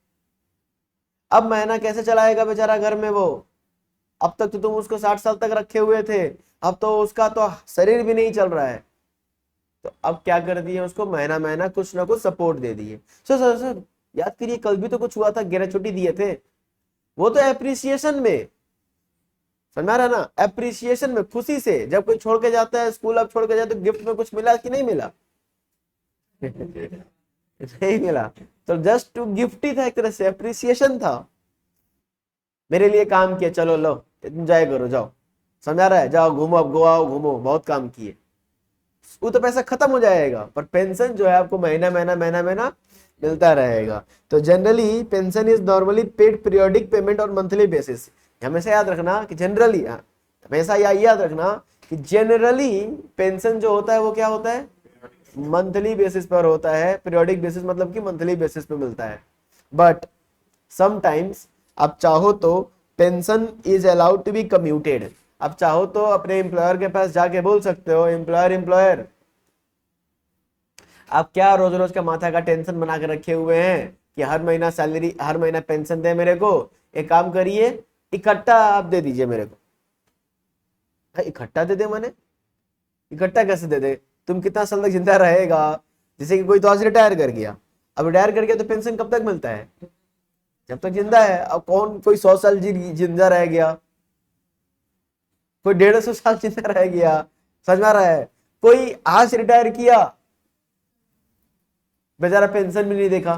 [SPEAKER 1] अब महीना कैसे चलाएगा बेचारा घर में वो? अब तक तो तुम उसको 60 साल तक रखे हुए थे, अब तो उसका तो शरीर भी नहीं चल रहा है, तो अब क्या कर दिए उसको? महीना महीना कुछ ना कुछ सपोर्ट दे दिए। सर याद करिए, कल भी तो कुछ हुआ था, ग्रेचुटी दिए थे, वो तो एप्रिसिएशन में। समझ रहा ना? एप्रिसिएशन में, खुशी से। जब कोई छोड़ के जाता है स्कूल, अब छोड़ के जाए तो गिफ्ट में कुछ मिला कि नहीं मिला? नहीं मिला, तो जस्ट टू गिफ्ट ही था, एक तरह से एप्रिसिएशन था। मेरे लिए काम किया, चलो लो एंजॉय करो, जाओ। समझा रहा है? जाओ घूमो, अब गोवा घूमो, बहुत काम किए। वो तो पैसा खत्म हो जाएगा, पर पेंशन जो है आपको महीना महीना महीना महीना मिलता रहेगा। तो generally pension is normally paid periodic payment और मंथली बेसिस। हमेशा याद रखना कि जनरली, हमेशा याद रखना कि जनरली पेंशन जो होता है वो क्या होता है? मंथली बेसिस पर होता है, पीरियोडिक बेसिस मतलब कि मंथली बेसिस पे मिलता है। बट समटाइम्स आप चाहो तो pension is allowed to be commuted. आप चाहो तो अपने एम्प्लॉयर के पास जाके बोल सकते हो, एम्प्लॉयर एम्प्लॉयर आप क्या रोज रोज का माथा का टेंशन बना के रखे हुए हैं कि हर महीना सैलरी, हर महीना पेंशन दे मेरे को। एक काम करिए, इकट्ठा आप दे दीजिए मेरे को। इकट्ठा दे दे मैंने, इकट्ठा कैसे दे दे? तुम कितना साल तक जिंदा रहेगा? जैसे कि कोई तो आज रिटायर कर गया, अब रिटायर कर गया तो पेंशन कब तक मिलता है? जब तक जिंदा है। अब कौन कोई 100 साल जिंदा रह गया, कोई 150 साल जिंदा रह गया, समझ में आ रहा है? कोई आज रिटायर किया, बेचारा पेंशन भी नहीं देखा।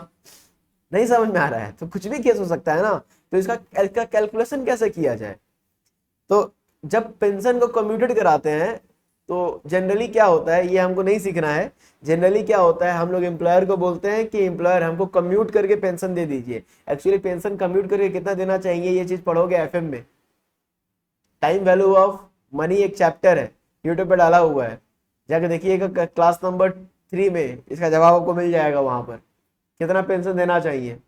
[SPEAKER 1] नहीं समझ में आ रहा है? तो कुछ भी केस हो सकता है ना। तो इसका कैलकुलेशन कैसे किया जाए? तो जब पेंशन को कम्यूटेड कराते हैं तो जनरली क्या होता है, ये हमको नहीं सीखना है। जनरली क्या होता है, हम लोग एम्प्लॉयर को बोलते हैं कि एम्प्लॉयर हमको कम्यूट करके पेंशन दे दीजिए। एक्चुअली पेंशन कम्यूट करके कितना देना चाहिए ये चीज पढ़ोगे एफएम में। टाइम वैल्यू ऑफ मनी एक चैप्टर है, यूट्यूब पे डाला हुआ है, जाके देखिएगा क्लास नंबर 3 में इसका जवाब आपको मिल जाएगा। वहां पर कितना पेंशन देना चाहिए,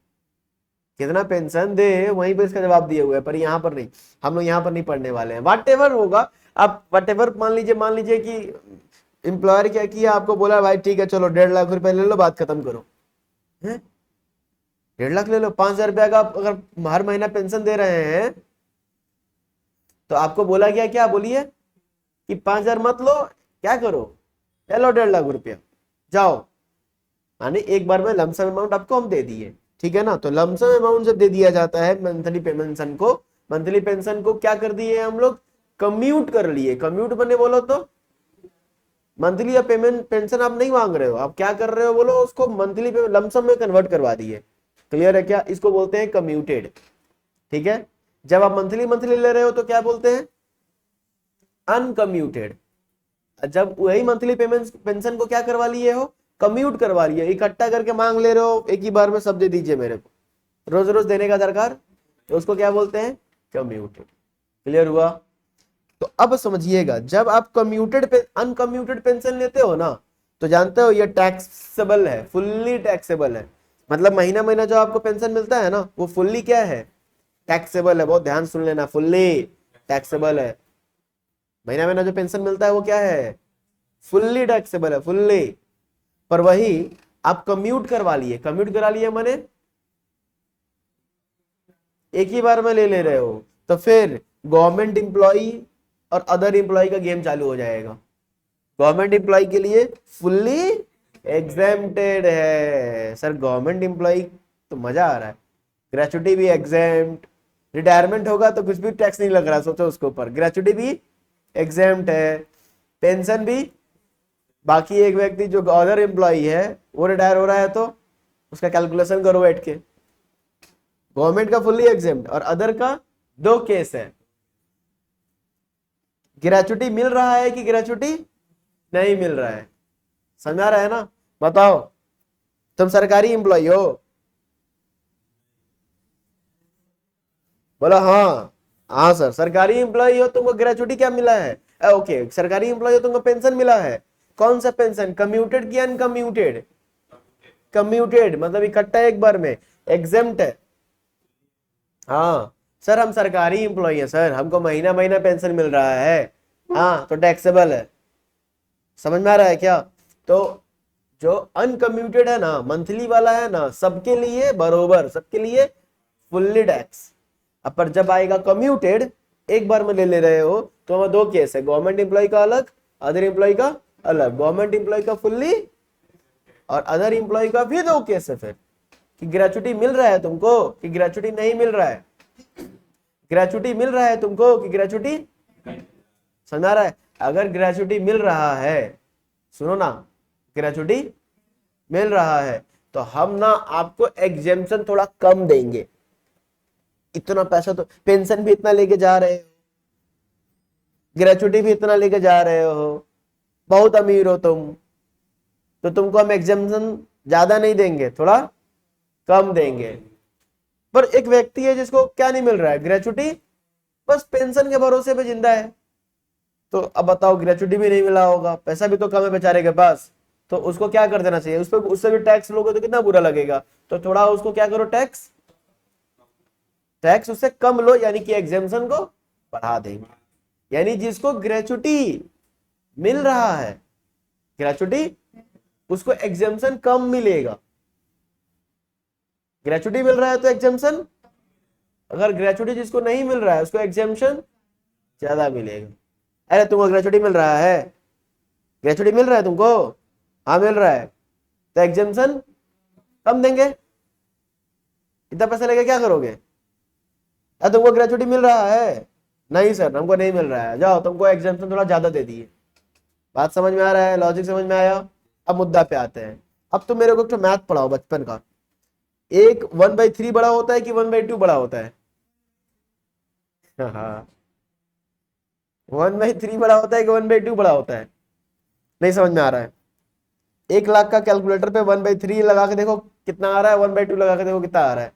[SPEAKER 1] कितना पेंशन दे, वहीं पर इसका जवाब दिए हुए है। पर यहाँ पर नहीं, हम लोग यहाँ पर नहीं पढ़ने वाले हैं। वाट एवर होगा, आप वट एवर मान लीजिए कि एम्प्लॉयर क्या किया, आपको बोला भाई ठीक है चलो 1.5 लाख रुपए ले लो, बात खत्म करो। है 1.5 लाख ले लो, 5,000 रुपया का आप अगर हर महीना पेंशन दे रहे हैं तो आपको बोला गया क्या, बोलिए, कि 5,000 मत लो, क्या करो, ले लो 1.5 लाख रुपया, जाओ। माने एक बार में लमसम अमाउंट आपको हम दे दिए, ठीक है ना। तो लमसम अमाउंट जब दे दिया जाता है मंथली पेंशन को, मंथली पेंशन को क्या कर दिए हम लोग, कम्यूट कर लिए। कम्यूट बने बोलो तो मंथली या पेमेंट पेंशन आप नहीं मांग रहे हो, आप क्या कर रहे हो बोलो, उसको मंथली लमसम में कन्वर्ट करवा दिए। क्लियर है क्या? इसको बोलते हैं कम्यूटेड। ठीक है, जब आप मंथली मंथली ले रहे हो तो क्या बोलते हैं, अनकम्यूटेड। जब वही मंथली पेमेंट पेंशन को क्या करवा लिए हो, कम्यूट करवा लिए, इकट्ठा करके मांग ले रहे हो, एक ही बार में सब दे दीजिए मेरे को, रोज रोज देने का दरकार, तो उसको क्या बोलते हैं, कम्यूटेड। क्लियर हुआ? तो अब समझिएगा, जब आप कम्यूटेड पे अनकम्यूटेड पेंशन लेते हो ना, तो जानते हो ये टैक्सेबल है, फुल्ली टैक्सेबल है। मतलब महीना महीना जो आपको पेंशन मिलता है ना, वो फुल्ली क्या है, टैक्सेबल है। बहुत ध्यान सुन लेना, फुल्ली टैक्सेबल है। महीना महीना जो पेंशन मिलता है वो क्या है, फुल्ली टैक्सेबल है, फुल्ली। पर वही आप कम्यूट करवा लिए, कम्यूट करा लिए माने एक ही बार में ले रहे हो, तो फिर गवर्नमेंट एम्प्लॉई और अदर एम्प्लॉय का गेम चालू हो जाएगा। गवर्नमेंट एम्प्लॉय के लिए फुल्ली एग्जेम्प्टेड है। सर गवर्नमेंट एम्प्लॉय तो मजा आ रहा है, ग्रेचुटी भी एग्जेम्प्ट, रिटायरमेंट होगा तो कुछ भी टैक्स नहीं लग रहा, सोचो उसके ऊपर, ग्रेचुटी भी एग्जेम्प्ट है, पेंशन भी। बाकी एक व्यक्ति जो अदर एम्प्लॉय है वो रिटायर हो रहा है तो उसका कैलकुलेशन करो बैठ के। गवर्नमेंट का फुल्ली एग्जेम्प्ट और अदर का दो केस है, ग्रेचुटी मिल रहा है कि ग्रेचुटी नहीं मिल रहा है। समझ आ रहा है ना? बताओ, तुम सरकारी एम्प्लॉय हो? बोलो हाँ। हाँ सर सरकारी एम्प्लॉय हो, तुमको ग्रेचुटी क्या मिला है? ओके सरकारी एम्प्लॉय हो, तुमको पेंशन मिला है। कौन सा पेंशन, कम्यूटेड की अनकम्यूटेड? कम्यूटेड मतलब इकट्ठा एक बार में, एग्जेम्प्ट है। हाँ सर हम सरकारी एम्प्लॉय है सर, हमको महीना महीना पेंशन मिल रहा है, हाँ तो टैक्सेबल है। समझ में आ रहा है क्या? तो जो अनकम्यूटेड है ना, मंथली वाला है ना, सबके लिए बरोबर, सबके लिए फुल्ली टैक्स। अब पर जब आएगा कम्यूटेड, एक बार में ले रहे हो, तो हमें दो केस है, गवर्नमेंट एम्प्लॉय का अलग, अदर एम्प्लॉय का अलग। गवर्नमेंट एम्प्लॉय का फुल्ली और अदर एम्प्लॉय का भी दो केस है फिर, कि ग्रेचुटी मिल रहा है तुमको कि ग्रेचुटी नहीं मिल रहा है, ग्रेचुटी मिल रहा है तुमको कि ग्रेचुटी, समझ रहा है? अगर ग्रेचुटी मिल रहा है, सुनो ना, ग्रेचुटी मिल रहा है तो हम ना आपको एग्जेम्पशन थोड़ा कम देंगे। इतना पैसा तो, पेंशन भी इतना लेके जा रहे हो, ग्रेचुटी भी इतना लेके जा रहे हो, बहुत अमीर हो तुम, तो तुमको हम एग्जेम्पशन ज्यादा नहीं देंगे, थोड़ा कम देंगे। पर एक व्यक्ति है जिसको क्या नहीं मिल रहा है, ग्रेचुटी, बस पेंशन के भरोसे पे जिंदा है, तो अब बताओ ग्रेचुटी भी नहीं मिला होगा, पैसा भी तो कम है बेचारे के पास, तो उसको क्या कर देना चाहिए, उस पर उससे भी टैक्स लोगे तो कितना बुरा लगेगा। तो थोड़ा उसको क्या करो, टैक्स टैक्स उससे कम लो, यानी कि एग्जेम्पशन को बढ़ा देंगे। यानी जिसको ग्रेचुटी मिल रहा है, ग्रेचुटी, उसको एग्जेम्पशन कम मिलेगा। ग्रेचुटी मिल रहा है तो एग्जेम्पशन, अगर ग्रेचुटी जिसको नहीं मिल रहा है उसको एग्जेम्पशन ज्यादा मिलेगा। अरे तुमको ग्रेचुटी मिल रहा है, ग्रेचुटी मिल रहा है तुमको, हाँ मिल रहा है, तो एग्जेम्पशन कम देंगे। इतना पैसा लेके क्या करोगे। अरे तुमको ग्रेचुटी मिल रहा है, नहीं सर हमको नहीं मिल रहा है, जाओ तुमको एग्जेम्पशन थोड़ा ज्यादा दे दिए। बात समझ में आ रहा है, लॉजिक समझ में आया। अब मुद्दा पे आते हैं। अब तुम मेरे को एक मैथ पढ़ाओ बचपन का। एक 1/3 बड़ा होता है कि 1/2 बड़ा होता है। हाँ, 1/3 बड़ा होता है कि 1/2 बड़ा होता है, नहीं समझ में आ रहा है। 1 लाख का कैलकुलेटर पे 1/3 लगा के देखो कितना आ रहा है, 1/2 लगा के देखो कितना आ रहा है।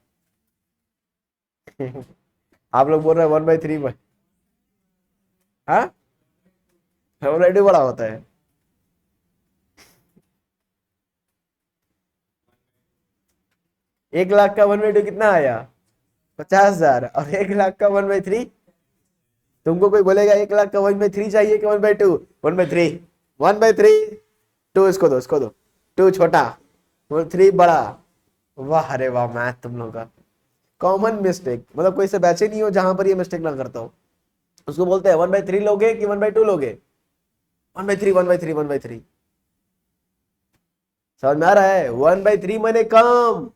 [SPEAKER 1] आप लोग बोल रहे हैं 1/3 में, हाँ 1/2 बड़ा होता है। 1 लाख का 1/2 कितना आया, 50,000। और 1 लाख का 1/3, तुमको कोई बोलेगा 1 लाख का 1/3 चाहिए कि 1/2, 1/3, 1/3, टू इसको दो, इसको दो, टू छोटा, 3 बड़ा। वाह, अरे वाह, मैथ तुम लोग का कॉमन मिस्टेक, मतलब कोई से बैचे नहीं हो जहां पर ये मिस्टेक ना करता हो। उसको बोलते हैं 1/3 लोगे कि 1/2 लोगे, 1/3, 1/3, 1/3। समझ में आ रहा है, 1/3 मैंने कम,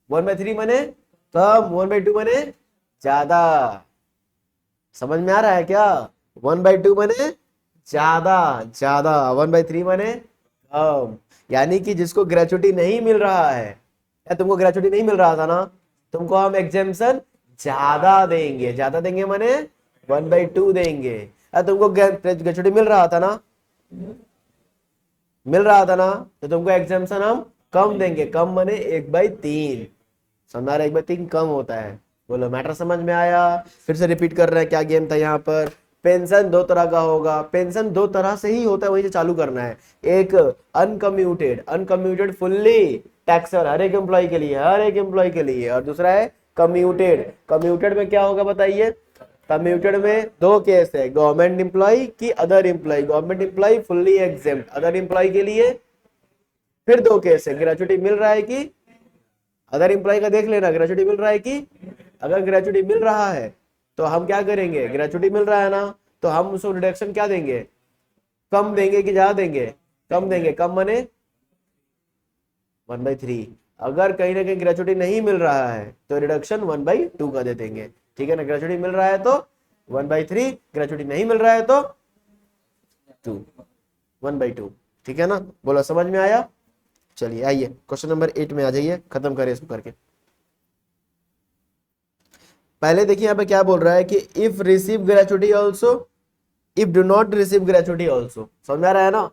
[SPEAKER 1] 1/3 मैंने कम, 1/2 मैंने ज्यादा। समझ में आ रहा है क्या, 1/2 मैंने ज्यादा, ज्यादा, 1/3 मैंने कम। यानी कि जिसको ग्रेचुटी नहीं मिल रहा है, या तुमको ग्रेचुटी नहीं मिल रहा था ना, तुमको हम एग्जेम्पशन ज्यादा देंगे, ज्यादा देंगे मैंने 1/2 देंगे। या तुमको ग्रेचुटी मिल रहा था ना, तो तुमको एग्जेम्पशन हम कम देंगे, कम माने 1/3। समझ आ रहा है, 1/3 कम होता है। बोलो मैटर समझ में आया। फिर से रिपीट कर रहे हैं क्या गेम था यहाँ पर। पेंशन दो तरह का होगा, पेंशन दो तरह से ही होता है, वहीं से चालू करना है। एक अनकम्यूटेड, अनकम्यूटेड फुल्ली टैक्सर, हर एक एम्प्लॉय के लिए, हर एक एम्प्लॉय के लिए। और दूसरा है कम्यूटेड। कम्यूटेड में क्या होगा बताइए। कम्यूटेड में दो केस है, गवर्नमेंट एम्प्लॉय की other employ, government employ fully exempt, other employ के लिए फिर दो केस है, ग्रेचुटी मिल रहा है कि, अदर एम्प्लॉय का देख लेना, ग्रेचुटी मिल रहा है कि, अगर ग्रेचुटी मिल रहा है तो हम क्या करेंगे, ग्रेचुटी मिल रहा है ना, तो हम उसको रिडक्शन क्या देंगे, कम देंगे कि ज्यादा देंगे, कम देंगे, कम माने 1/3। अगर कहीं ना कहीं ग्रेचुटी नहीं मिल रहा है तो रिडक्शन 1/2 का दे देंगे। ठीक है ना, ग्रेचुटी मिल रहा है तो 1/3, ग्रेचुटी नहीं मिल रहा है तो 1/2। ठीक है ना, बोलो समझ में आया। चलिए आइए क्वेश्चन नंबर 8 में आ जाइए, खत्म करें इसको करके। पहले देखिए यहाँ पे क्या बोल रहा है कि if receive gratuity also, if do not receive gratuity also. समझ में आ रहा है ना।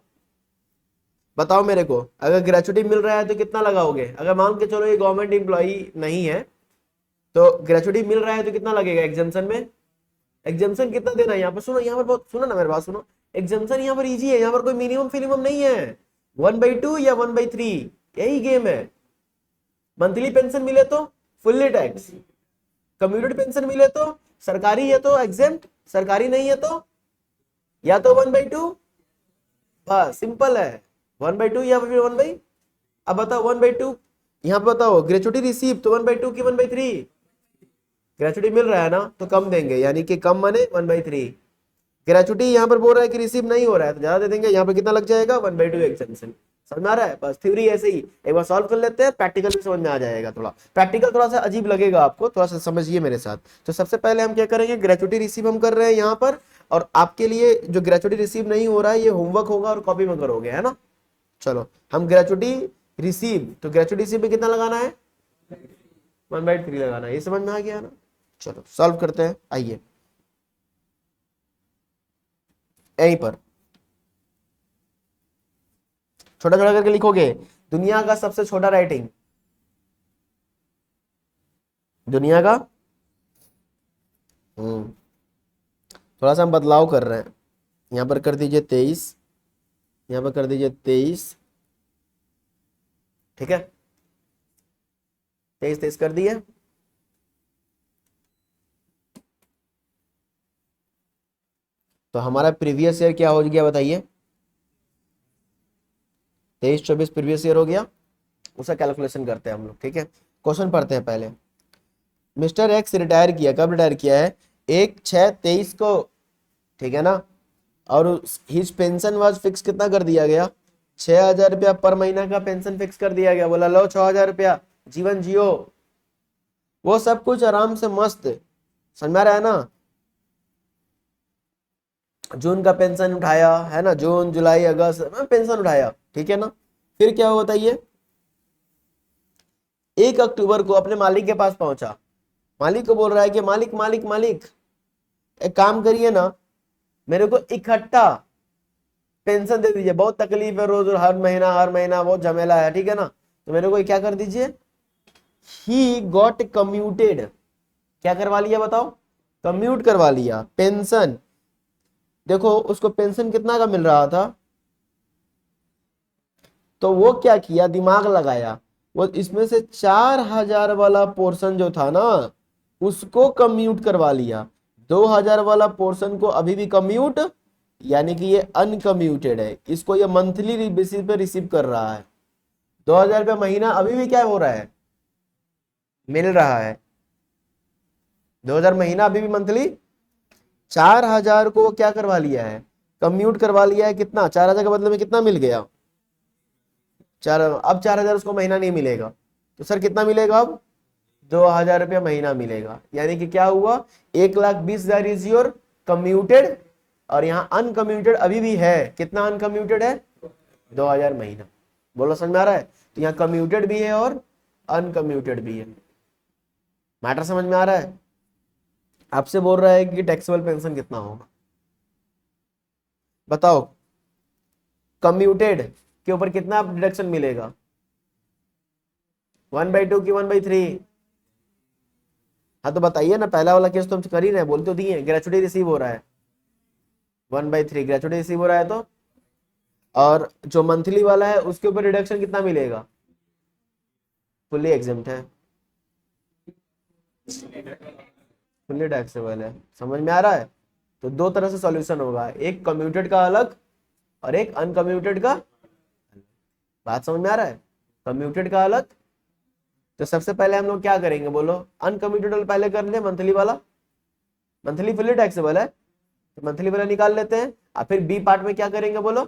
[SPEAKER 1] बताओ मेरे को, अगर ग्रेचुटी मिल रहा है तो कितना लगाओगे, अगर मान के चलो ये गवर्नमेंट एम्प्लॉई नहीं है, तो ग्रेचुटी मिल रहा है तो कितना लगेगा एग्जाम्शन में। एग्जाम्शन कितना देना है यहाँ पर, सुनो यहाँ पर बहुत, सुनो ना मेरे बात सुनो। एग्जाम्शन यहाँ पर इजी है, यहाँ पर कोई मिनिमम फिनिमम नहीं है, 1/2 या 1/3, यही गेम है। मंथली पेंशन मिले तो फुल्ली टैक्स, कम्यूटेड पेंशन मिले तो सरकारी है तो एग्जेम्प्ट, सरकारी नहीं है तो या तो 1/2, बस सिंपल है, 1/2 या फिर 1/, अब बताओ 1/2, यहाँ पे बताओ ग्रेचुटी रिसीव तो 1/2 की 1/3, ग्रेचुटी मिल रहा है ना तो कम देंगे, यानी कि कम माने 1/3। ग्रेचुटी यहाँ पर बोल रहा है कि रिसीव नहीं हो रहा है तो ज्यादा दे देंगे, यहाँ पे कितना लग जाएगा 1/2 एग्जेम्पशन। समझ में आ रहा है, बस थ्योरी ऐसे ही, एक बार सॉल्व कर लेते हैं, प्रैक्टिकल भी समझ में आ जाएगा। थोड़ा प्रैक्टिकल थोड़ा सा अजीब लगेगा आपको, थोड़ा सा समझिए मेरे साथ। तो सबसे पहले हम क्या करेंगे, ग्रेचुटी रिसीव हम कर रहे हैं यहाँ पर, और आपके लिए जो ग्रेचुटी रिसीव नहीं हो रहा है ये होमवर्क होगा और कॉपी में करोगे, है ना। चलो हम ग्रेचुटी रिसीव, तो ग्रेचुटी रिसीव में कितना लगाना है, 1/3 लगाना है, ये समझ में आ गया ना। चलो सॉल्व करते हैं, आइए यहीं पर छोटा छोटा करके लिखोगे। दुनिया का सबसे छोटा राइटिंग, दुनिया का, थोड़ा सा हम बदलाव कर रहे हैं, यहाँ पर कर दीजिए 23, यहाँ पर कर दीजिए 23, ठीक है, 23 23 कर दिए। तो हमारा प्रीवियस ईयर क्या हो गया बताइए, 23 24 प्रीवियस ईयर हो गया, उसका कैलकुलेशन करते हैं हम लोग, ठीक है। क्वेश्चन पढ़ते हैं पहले। मिस्टर एक्स रिटायर किया, कब रिटायर किया है, 1/6/23 को, ठीक है ना। और हिज पेंशन वाज फिक्स कितना कर दिया गया, 6,000 रुपया पर महीना का पेंशन फिक्स कर दिया गया। बोला लो 6,000 रुपया, जीवन जियो। वो सब कुछ आराम से मस्त, समझ में आ रहा है ना। जून का पेंशन उठाया है ना, जून जुलाई अगस्त में पेंशन उठाया, ठीक है ना। फिर क्या हुआ बताइए, 1 अक्टूबर को अपने मालिक के पास पहुंचा। मालिक को बोल रहा है कि मालिक मालिक मालिक, एक काम करिए ना, मेरे को इकट्ठा पेंशन दे दीजिए, बहुत तकलीफ है, रोज हर महीना बहुत झमेला है, ठीक है ना। तो मेरे को क्या कर दीजिए, ही गॉट कम्यूटेड, क्या करवा लिया बताओ, कम्यूट करवा लिया पेंशन। देखो उसको पेंशन कितना का मिल रहा था, तो वो क्या किया, दिमाग लगाया, वो इसमें से 4,000 वाला पोर्शन जो था ना, उसको कम्यूट करवा लिया। 2,000 वाला पोर्शन को अभी भी कम्यूट, यानी कि ये अनकम्यूटेड है, इसको ये मंथली बेसिस पे रिसीव कर रहा है। 2,000 रुपया महीना अभी भी क्या हो रहा है, मिल रहा है। 2,000 महीना अभी भी मंथली, 4,000 को क्या करवा लिया है, कम्यूट करवा लिया है। कितना, 4,000 के बदले में कितना मिल गया, चार। अब 4,000 उसको महीना नहीं मिलेगा, तो सर कितना मिलेगा अब, 2,000 रुपया महीना मिलेगा। यानी कि क्या हुआ, 1,20,000 इज योर कम्यूटेड, और यहाँ अनकम्यूटेड अभी भी है। कितना अनकम्यूटेड है, 2,000 महीना। बोलो समझ में आ रहा है। तो यहाँ कम्यूटेड भी है और अनकम्यूटेड भी है। मैटर समझ में आ रहा है। आपसे बोल रहा है कि टैक्सेबल पेंशन कितना होगा, बताओ। कम्यूटेड के ऊपर कितना डिडक्शन मिलेगा, 1/2 की 1/3। हाँ तो बताइए ना, पहला वाला केस तो हम कर ही रहे हैं, बोल तो दिए ग्रेचुटी रिसीव हो रहा है, 1/3 ग्रेचुटी रिसीव हो रहा है। तो और जो मंथली वाला है उसके ऊपर रिडक्शन कितना मिलेगा, फुल्ली एग्जेम्प्ट है, फुल्ली टैक्सेबल है। समझ में आ रहा है। तो दो तरह से सॉल्यूशन होगा, एक कम्यूटेड का अलग और एक अनकम्यूटेड का। बात समझ में आ रहा है, कम्यूटेड का अलग। तो सबसे पहले हम लोग क्या करेंगे बोलो, अनकम्यूटेड वाला पहले कर ले, मंथली वाला, मंथली फुल्ली टैक्सेबल है, तो मंथली वाला निकाल लेते हैं। और फिर बी पार्ट में क्या करेंगे बोलो,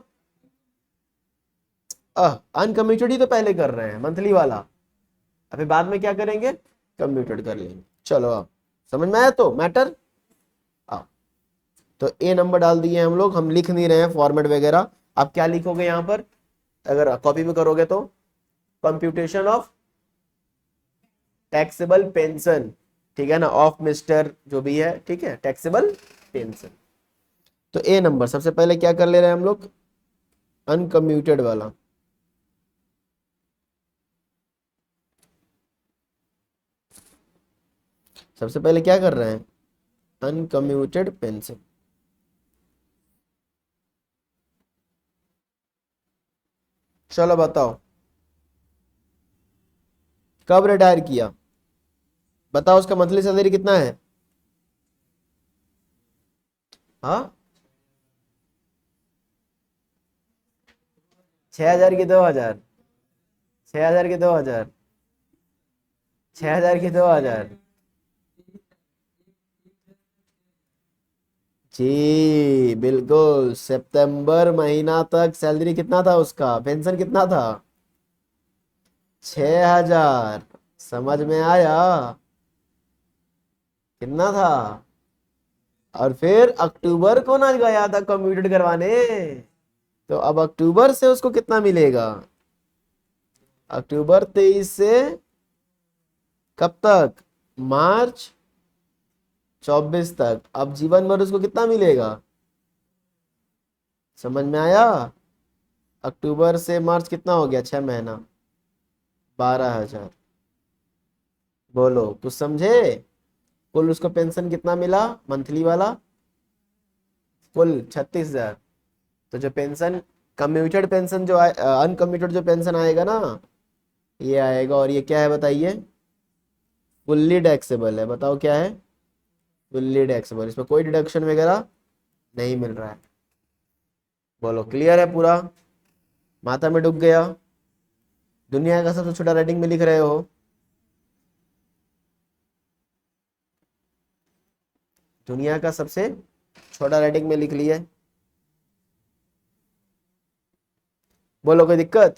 [SPEAKER 1] अनकम्यूटेड ही तो पहले कर रहे हैं मंथली वाला, और फिर बाद में क्या करेंगे, कम्यूटेड कर लेंगे। चलो अब समझ में आया तो मैटर। तो ए नंबर डाल दिए हम लोग, हम लिख नहीं रहे हैं फॉर्मेट वगैरह। आप क्या लिखोगे यहाँ पर, अगर कॉपी में करोगे तो, कंप्यूटेशन ऑफ टैक्सेबल पेंशन, ठीक है ना, ऑफ मिस्टर जो भी है, ठीक है, टैक्सेबल पेंशन। तो ए नंबर सबसे पहले क्या कर ले रहे हैं हम लोग, अनकम्यूटेड वाला। सबसे पहले क्या कर रहे हैं, अनकम्यूटेड पेंशन। चलो बताओ, कब रिटायर किया, बताओ उसका मंथली सैलरी कितना है। हाँ, 6,000 की 2,000, 6,000 की 2,000, 6,000 की 2,000। जी बिल्कुल, सितंबर महीना तक सैलरी कितना था उसका, पेंशन कितना था, 6,000। समझ में आया, कितना था। और फिर अक्टूबर को ना गया था कम्प्यूटेड करवाने, तो अब अक्टूबर से उसको कितना मिलेगा, अक्टूबर 23 से कब तक, मार्च 24 तक। अब जीवन भर उसको कितना मिलेगा, समझ में आया। अक्टूबर से मार्च कितना हो गया, 6 महीना, 12,000। बोलो कुछ समझे। कुल उसको पेंशन कितना मिला मंथली वाला, कुल 36,000। तो जो पेंशन कम्यूटेड पेंशन जो अनकम्यूटेड जो पेंशन आएगा ना, ये आएगा। और ये क्या है बताइए? फुल्ली टैक्सेबल है। बताओ क्या है? फुल्ली टैक्सेबल, इसमें कोई डिडक्शन वगैरह नहीं मिल रहा है। बोलो क्लियर है पूरा? माथा में डूब गया? दुनिया का सबसे छोटा राइटिंग में लिख रहे हो? दुनिया का सबसे छोटा राइटिंग में लिख लिए? बोलो कोई दिक्कत?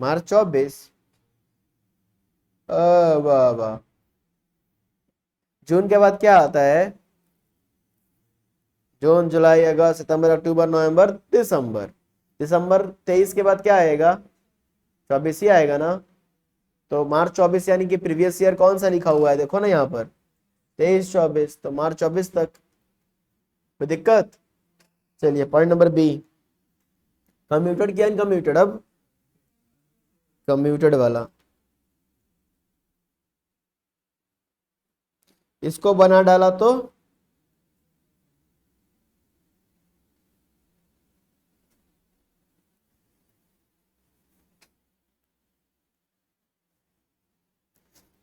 [SPEAKER 1] मार्च 24? वाह वाह। जून के बाद क्या आता है? जून, जुलाई, अगस्त, सितंबर, अक्टूबर, नवंबर, दिसंबर। दिसंबर 23 के बाद क्या आएगा? 24 ही आएगा ना। तो मार्च 24 यानी कि प्रीवियस ईयर कौन सा लिखा हुआ है, देखो ना यहाँ पर, 23-24, तो मार्च 24 तक। कोई दिक्कत? चलिए पॉइंट नंबर बी, कम्यूटेड क्या इनकम्यूटेड? अब कम्यूटेड वाला, इसको बना डाला तो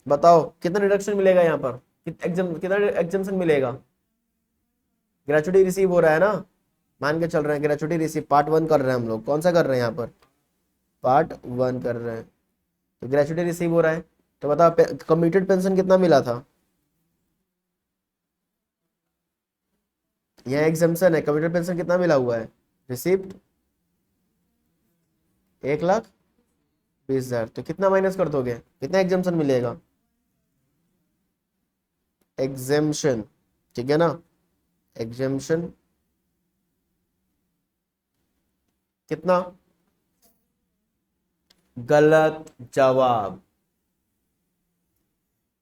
[SPEAKER 1] बताओ कितना डिडक्शन मिलेगा यहाँ पर? कितना एग्जाम्शन मिलेगा? ग्रेचुटी रिसीव हो रहा है ना, मान के चल रहे हैं ग्रेचुटी रिसीव, पार्ट 1 कर रहे हैं हम लोग। कौन सा कर रहे हैं यहाँ पर? पार्ट 1 कर रहे हैं। तो ग्रेचुटी रिसीव हो रहा है, तो बताओ कम्यूटेड पेंशन कितना मिला था? यह एग्जाम्शन है, कम्यूटेड पेंशन कितना मिला हुआ है? रिसिप्ट 1,20,000। तो कितना माइनस कर दोगे, कितना एग्जाम्शन मिलेगा? एग्जाम्शन, ठीक है ना? एग्जाम्शन कितना? गलत जवाब।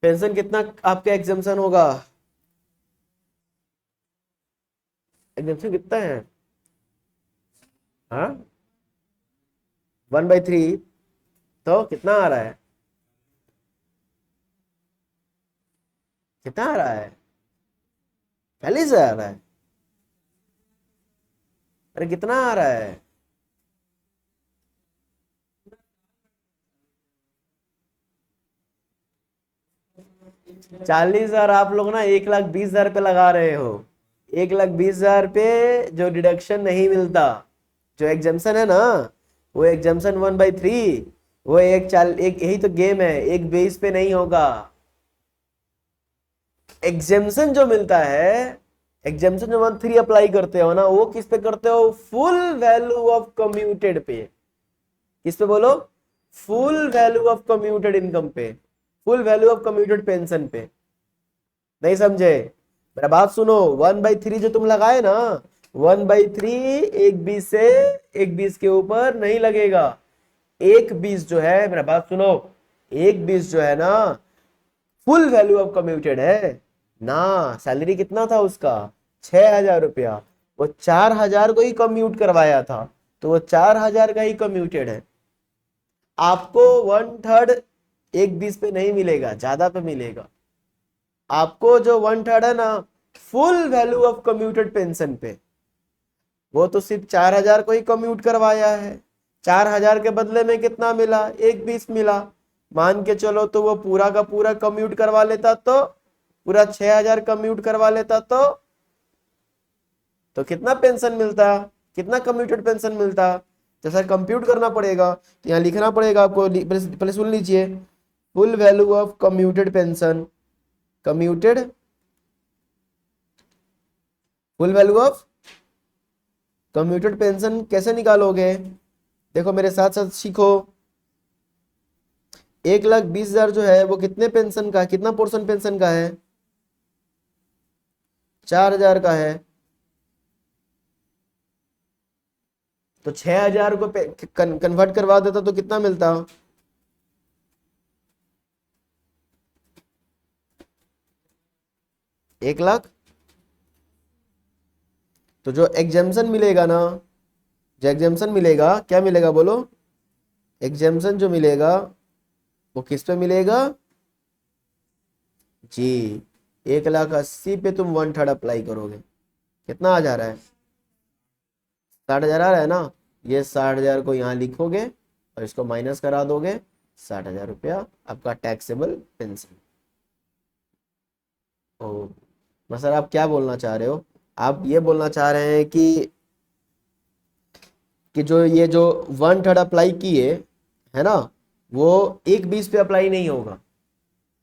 [SPEAKER 1] पेंशन कितना आपका एग्जाम्शन होगा? एग्जाम्शन कितना है? हाँ, 1/3। तो कितना आ रहा है? कितना आ रहा है? 40,000 आ रहा है? अरे कितना आ रहा है? चालीस हजार आप लोग ना 1,20,000 पे लगा रहे हो। 1,20,000 पे जो डिडक्शन नहीं मिलता, जो एग्जाम्शन है ना, वो एग्जाम्शन 1/3, वो एक यही तो गेम है, एक बेस पे नहीं होगा। एग्जाम्शन जो मिलता है, एग्जाम्शन जो 1/3 अप्लाई करते हो ना, वो किस पे करते हो? फुल वैल्यू ऑफ कम्यूटेड पे। किस पे बोलो? Full value of commuted income पे, full value of commuted pension पे। नहीं समझे? मेरा बात सुनो, 1/3 जो तुम लगाए ना, 1/3 1/20 से 1/20 के ऊपर नहीं लगेगा। 1/20 जो है, मेरा बात सुनो, 1/20 जो है ना, फुल वैल्यू ऑफ कम्यूटेड है ना। सैलरी कितना था उसका? 6,000 रुपया। वो 4,000 को ही कम्यूट करवाया था, तो वो 4,000 का ही कम्यूटेड है। आपको 1/3 1/20 पे नहीं मिलेगा, ज्यादा पे मिलेगा। आपको जो 1/3 है ना, full value of commuted pension पे, वो तो सिर्फ 4,000 को ही कम्यूट करवाया है। 4,000 के बदले में कितना मिला? 1/20 मिला। मान के चलो तो वो पूरा का पूरा कम्यूट करवा लेता, तो पूरा 6,000 कम्यूट करवा लेता, तो कितना पेंशन मिलता? कितना कम्यूटेड पेंशन मिलता? तो सर कंप्यूट करना पड़ेगा, तो यहाँ लिखना पड़ेगा आपको। पहले सुन लीजिए, full value of commuted pension, commuted full value of commuted pension कैसे निकालोगे? देखो मेरे साथ साथ सीखो। 1,20,000 जो है वो कितने पेंशन का है, कितना पोर्शन पेंशन का है? 4,000 का है। तो 6,000 को कन्वर्ट करवा देता तो कितना मिलता? एक लाख। तो जो एग्जाम्शन मिलेगा ना, जो एग्जाम्शन मिलेगा, क्या मिलेगा बोलो? एग्जाम्शन जो मिलेगा वो किस पे मिलेगा जी? 1,80,000 पे तुम 1/3 अप्लाई करोगे। कितना आ जा रहा है? 60,000 आ रहा है ना। ये 60,000 को यहाँ लिखोगे और इसको माइनस करा दोगे, 60,000 रुपया आपका टैक्सेबल पेंशन। ओ सर आप क्या बोलना चाह रहे हो? आप ये बोलना चाह रहे हैं कि जो ये जो 1/3 अप्लाई किए है ना, वो 1/20 पे अप्लाई नहीं होगा।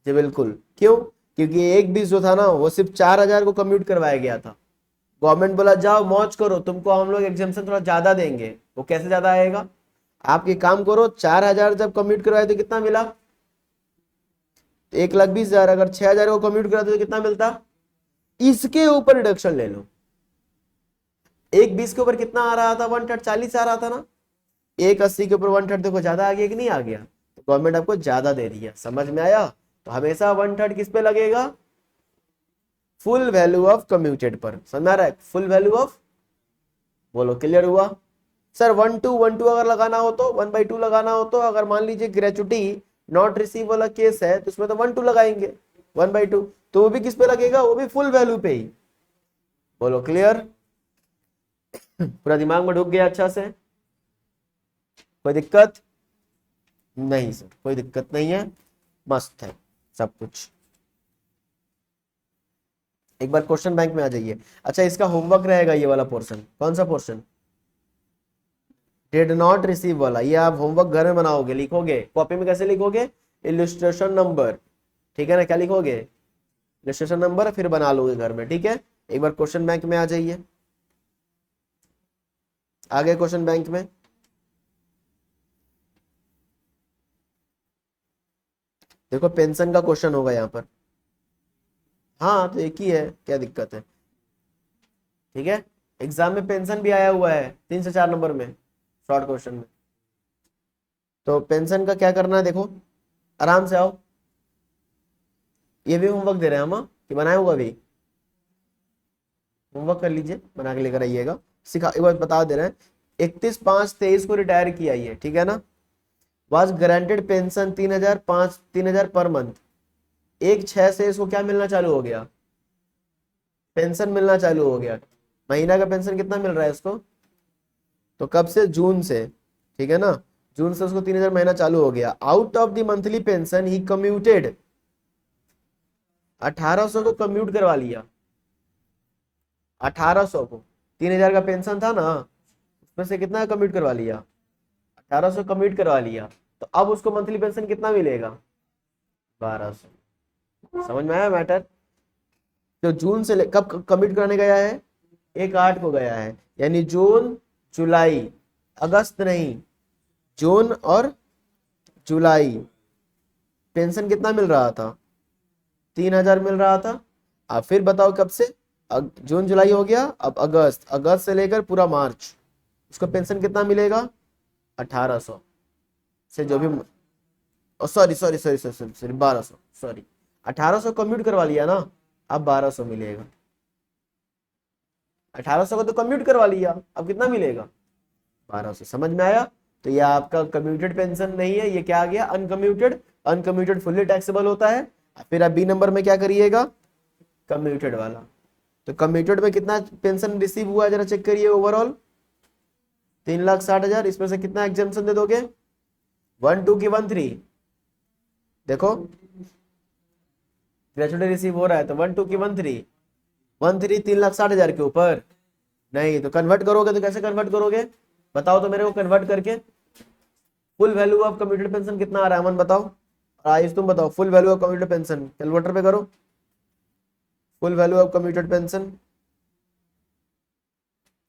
[SPEAKER 1] जी बिल्कुल। क्यों? क्योंकि 1/20 जो था ना वो सिर्फ 4,000 को कम्यूट करवाया गया था। गवर्नमेंट बोला जाओ मौज करो, तुमको हम लोग एग्जाम्पशन थोड़ा ज्यादा देंगे। वो कैसे ज्यादा आएगा? आप ये काम करो, 4,000 जब कम्यूट करवाए तो कितना मिला? 1,20,000। अगर 6,000 को कम्यूट कराते तो कितना मिलता? इसके ऊपर रिडक्शन ले लो। 1/20 के ऊपर कितना आ रहा था? 1/3 40 आ रहा था ना। 1/80 के ऊपर 1/3 देखो ज्यादा आ गया कि नहीं आ गया? तो गवर्नमेंट आपको ज्यादा दे रही है। समझ में आया? तो हमेशा 1/3 किस पे लगेगा? फुल वैल्यू ऑफ कम्यूटेड पर। समझ आ रहा है? Full value of. बोलो क्लियर हुआ? सर 1/2 अगर लगाना हो तो 1/2 लगाना हो तो, अगर मान लीजिए ग्रेचुटी नॉट रिसीव वाला केस है तो उसमें तो 1/2 लगाएंगे। 1/2 तो वो भी किस पे लगेगा? वो भी फुल वैल्यू पे ही। बोलो क्लियर? पूरा दिमाग में ढुक गया अच्छा से? कोई दिक्कत नहीं? सर कोई दिक्कत नहीं है, मस्त है सब कुछ। एक बार क्वेश्चन बैंक में आ जाइए। अच्छा इसका होमवर्क रहेगा ये वाला पोर्शन। कौन सा पोर्शन? डिड नॉट रिसीव वाला। ये आप होमवर्क घर में बनाओगे, लिखोगे कॉपी में। कैसे लिखोगे? Illustration number. ठीक है ना? क्या लिखोगे? इलिस्ट्रेशन नंबर, फिर बना लोगे घर में। ठीक है, एक बार क्वेश्चन बैंक में आ जाइए। आगे क्वेश्चन बैंक में देखो पेंशन का क्वेश्चन होगा यहाँ पर। हाँ तो एक ही है, क्या दिक्कत है? ठीक है, एग्जाम में पेंशन भी आया हुआ है 3 से 4 नंबर में, शॉर्ट क्वेश्चन में। तो पेंशन का क्या करना है देखो, आराम से आओ। ये भी होमवर्क दे रहे हैं हम, कि बनाए हुआ भी होमवर्क कर लीजिए, बना के लेकर आइएगा। सिखा एक बार बता दे रहे हैं, 31/5/23 को रिटायर किया ये। ठीक है ना? Was granted pension 3,000 per month. 1/6 से इसको क्या मिलना चालू हो गया? पेंशन मिलना चालू हो गया। महीना का पेंशन कितना मिल रहा है इसको? तो कब से? जून से। ठीक है ना? जून से उसको 3,000 महीना चालू हो गया। Out of the monthly pension he commuted 1,800 को कम्यूट करवा लिया। 1,800 को, 3,000 का पेंशन था ना, उसमें से कितना कम्यूट करवा लिया? 1,800 कम्यूट करवा लिया। तो अब उसको मंथली पेंशन कितना मिलेगा? 1,200। समझ में आया मैटर? तो जून से कब कम्यूट कराने गया है? 1/8 को गया है। यानी जून जुलाई अगस्त नहीं, जून और जुलाई पेंशन कितना मिल रहा था? 3,000 मिल रहा था। अब फिर बताओ कब से? जून जुलाई हो गया, अब अगस्त, अगस्त से लेकर पूरा मार्च, उसको पेंशन कितना मिलेगा? 1,800 से जो भी, sorry sorry sorry sorry sorry sorry 1,200, sorry 1,800 commute करवा लिया ना, अब 1,200 मिलेगा। 1,800 को तो कम्यूट करवा लिया, अब कितना मिलेगा? 1,200। समझ में आया? तो ये आपका कम्यूटेड पेंशन नहीं है, ये क्या आ गया? अनकम्यूटेड। अनकम्यूटेड फुल्ली टैक्सेबल होता है। फिर आप बी नंबर में क्या करिएगा? कम्यूटेड वाला। तो कम्यूटेड में कितना पेंशन रिसीव हुआ जरा चेक करिए ओवरऑल। 3,60,000। इसमें से कितना एग्जाम्पशन दे दोगे? 1/2 की 1/3। देखो ग्रेजुएट रिसीव हो रहा है तो 1/2 की 1/3, 1/3 3,60,000 के ऊपर। नहीं तो कन्वर्ट करोगे तो कैसे कन्वर्ट करोगे? बताओ तो मेरे को कन्वर्ट करके। Full value of commuted pension कितना आ रहा है अमन बताओ, और आयुष तुम बताओ। Full value of commuted pension calculator पे करो। Full value of commuted pension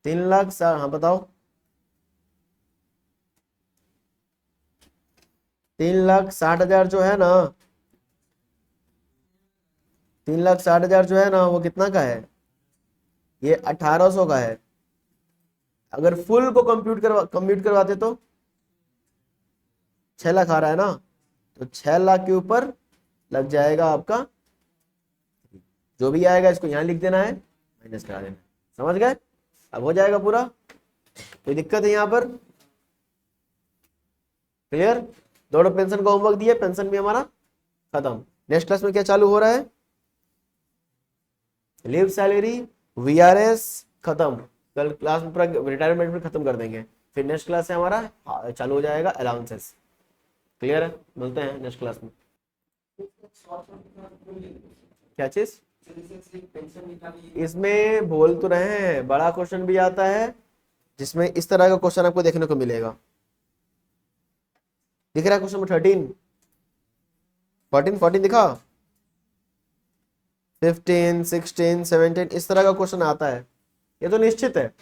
[SPEAKER 1] 3,60,000। हाँ बताओ। 3,60,000 जो है ना, 3,60,000 जो है ना वो कितना का है? ये 1,800 का है। अगर फुल को कंप्यूट करवाते तो 6 लाख आ रहा है ना, तो 6 लाख के ऊपर लग जाएगा आपका, जो भी आएगा इसको यहाँ लिख देना है, माइनस करा देना है। समझ गए? अब हो जाएगा पूरा। कोई दिक्कत है यहाँ पर? क्लियर? दोनों पेंशन का होमवर्क दिए, पेंशन भी हमारा खत्म। नेक्स्ट क्लास में क्या चालू हो रहा है? लीव सैलरी, वीआरएस, खत्म, कल क्लास में पूरा रिटायरमेंट में खत्म कर देंगे, फिर नेक्स्ट क्लास से हमारा चालू हो जाएगा अलाउंसेस। क्लियर है, मिलते हैं नेक्स्ट क्लास में। क्या चीज? इसमें बोल तो रहे हैं बड़ा क्वेश्चन भी आता है जिसमें इस तरह का क्वेश्चन आपको देखने को मिलेगा। दिख रहा है क्वेश्चन नंबर 13, 14 दिखा, 15, 16, 17 इस तरह का क्वेश्चन आता है, ये तो निश्चित है।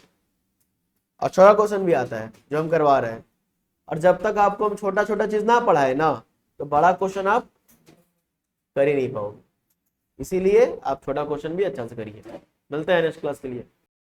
[SPEAKER 1] और छोटा क्वेश्चन भी आता है जो हम करवा रहे हैं, और जब तक आपको हम छोटा छोटा चीज ना पढ़ाए ना, तो बड़ा क्वेश्चन आप कर ही नहीं पाओगे। इसीलिए आप छोटा क्वेश्चन भी अच्छा से करिए। मिलते हैं नेक्स्ट क्लास के लिए।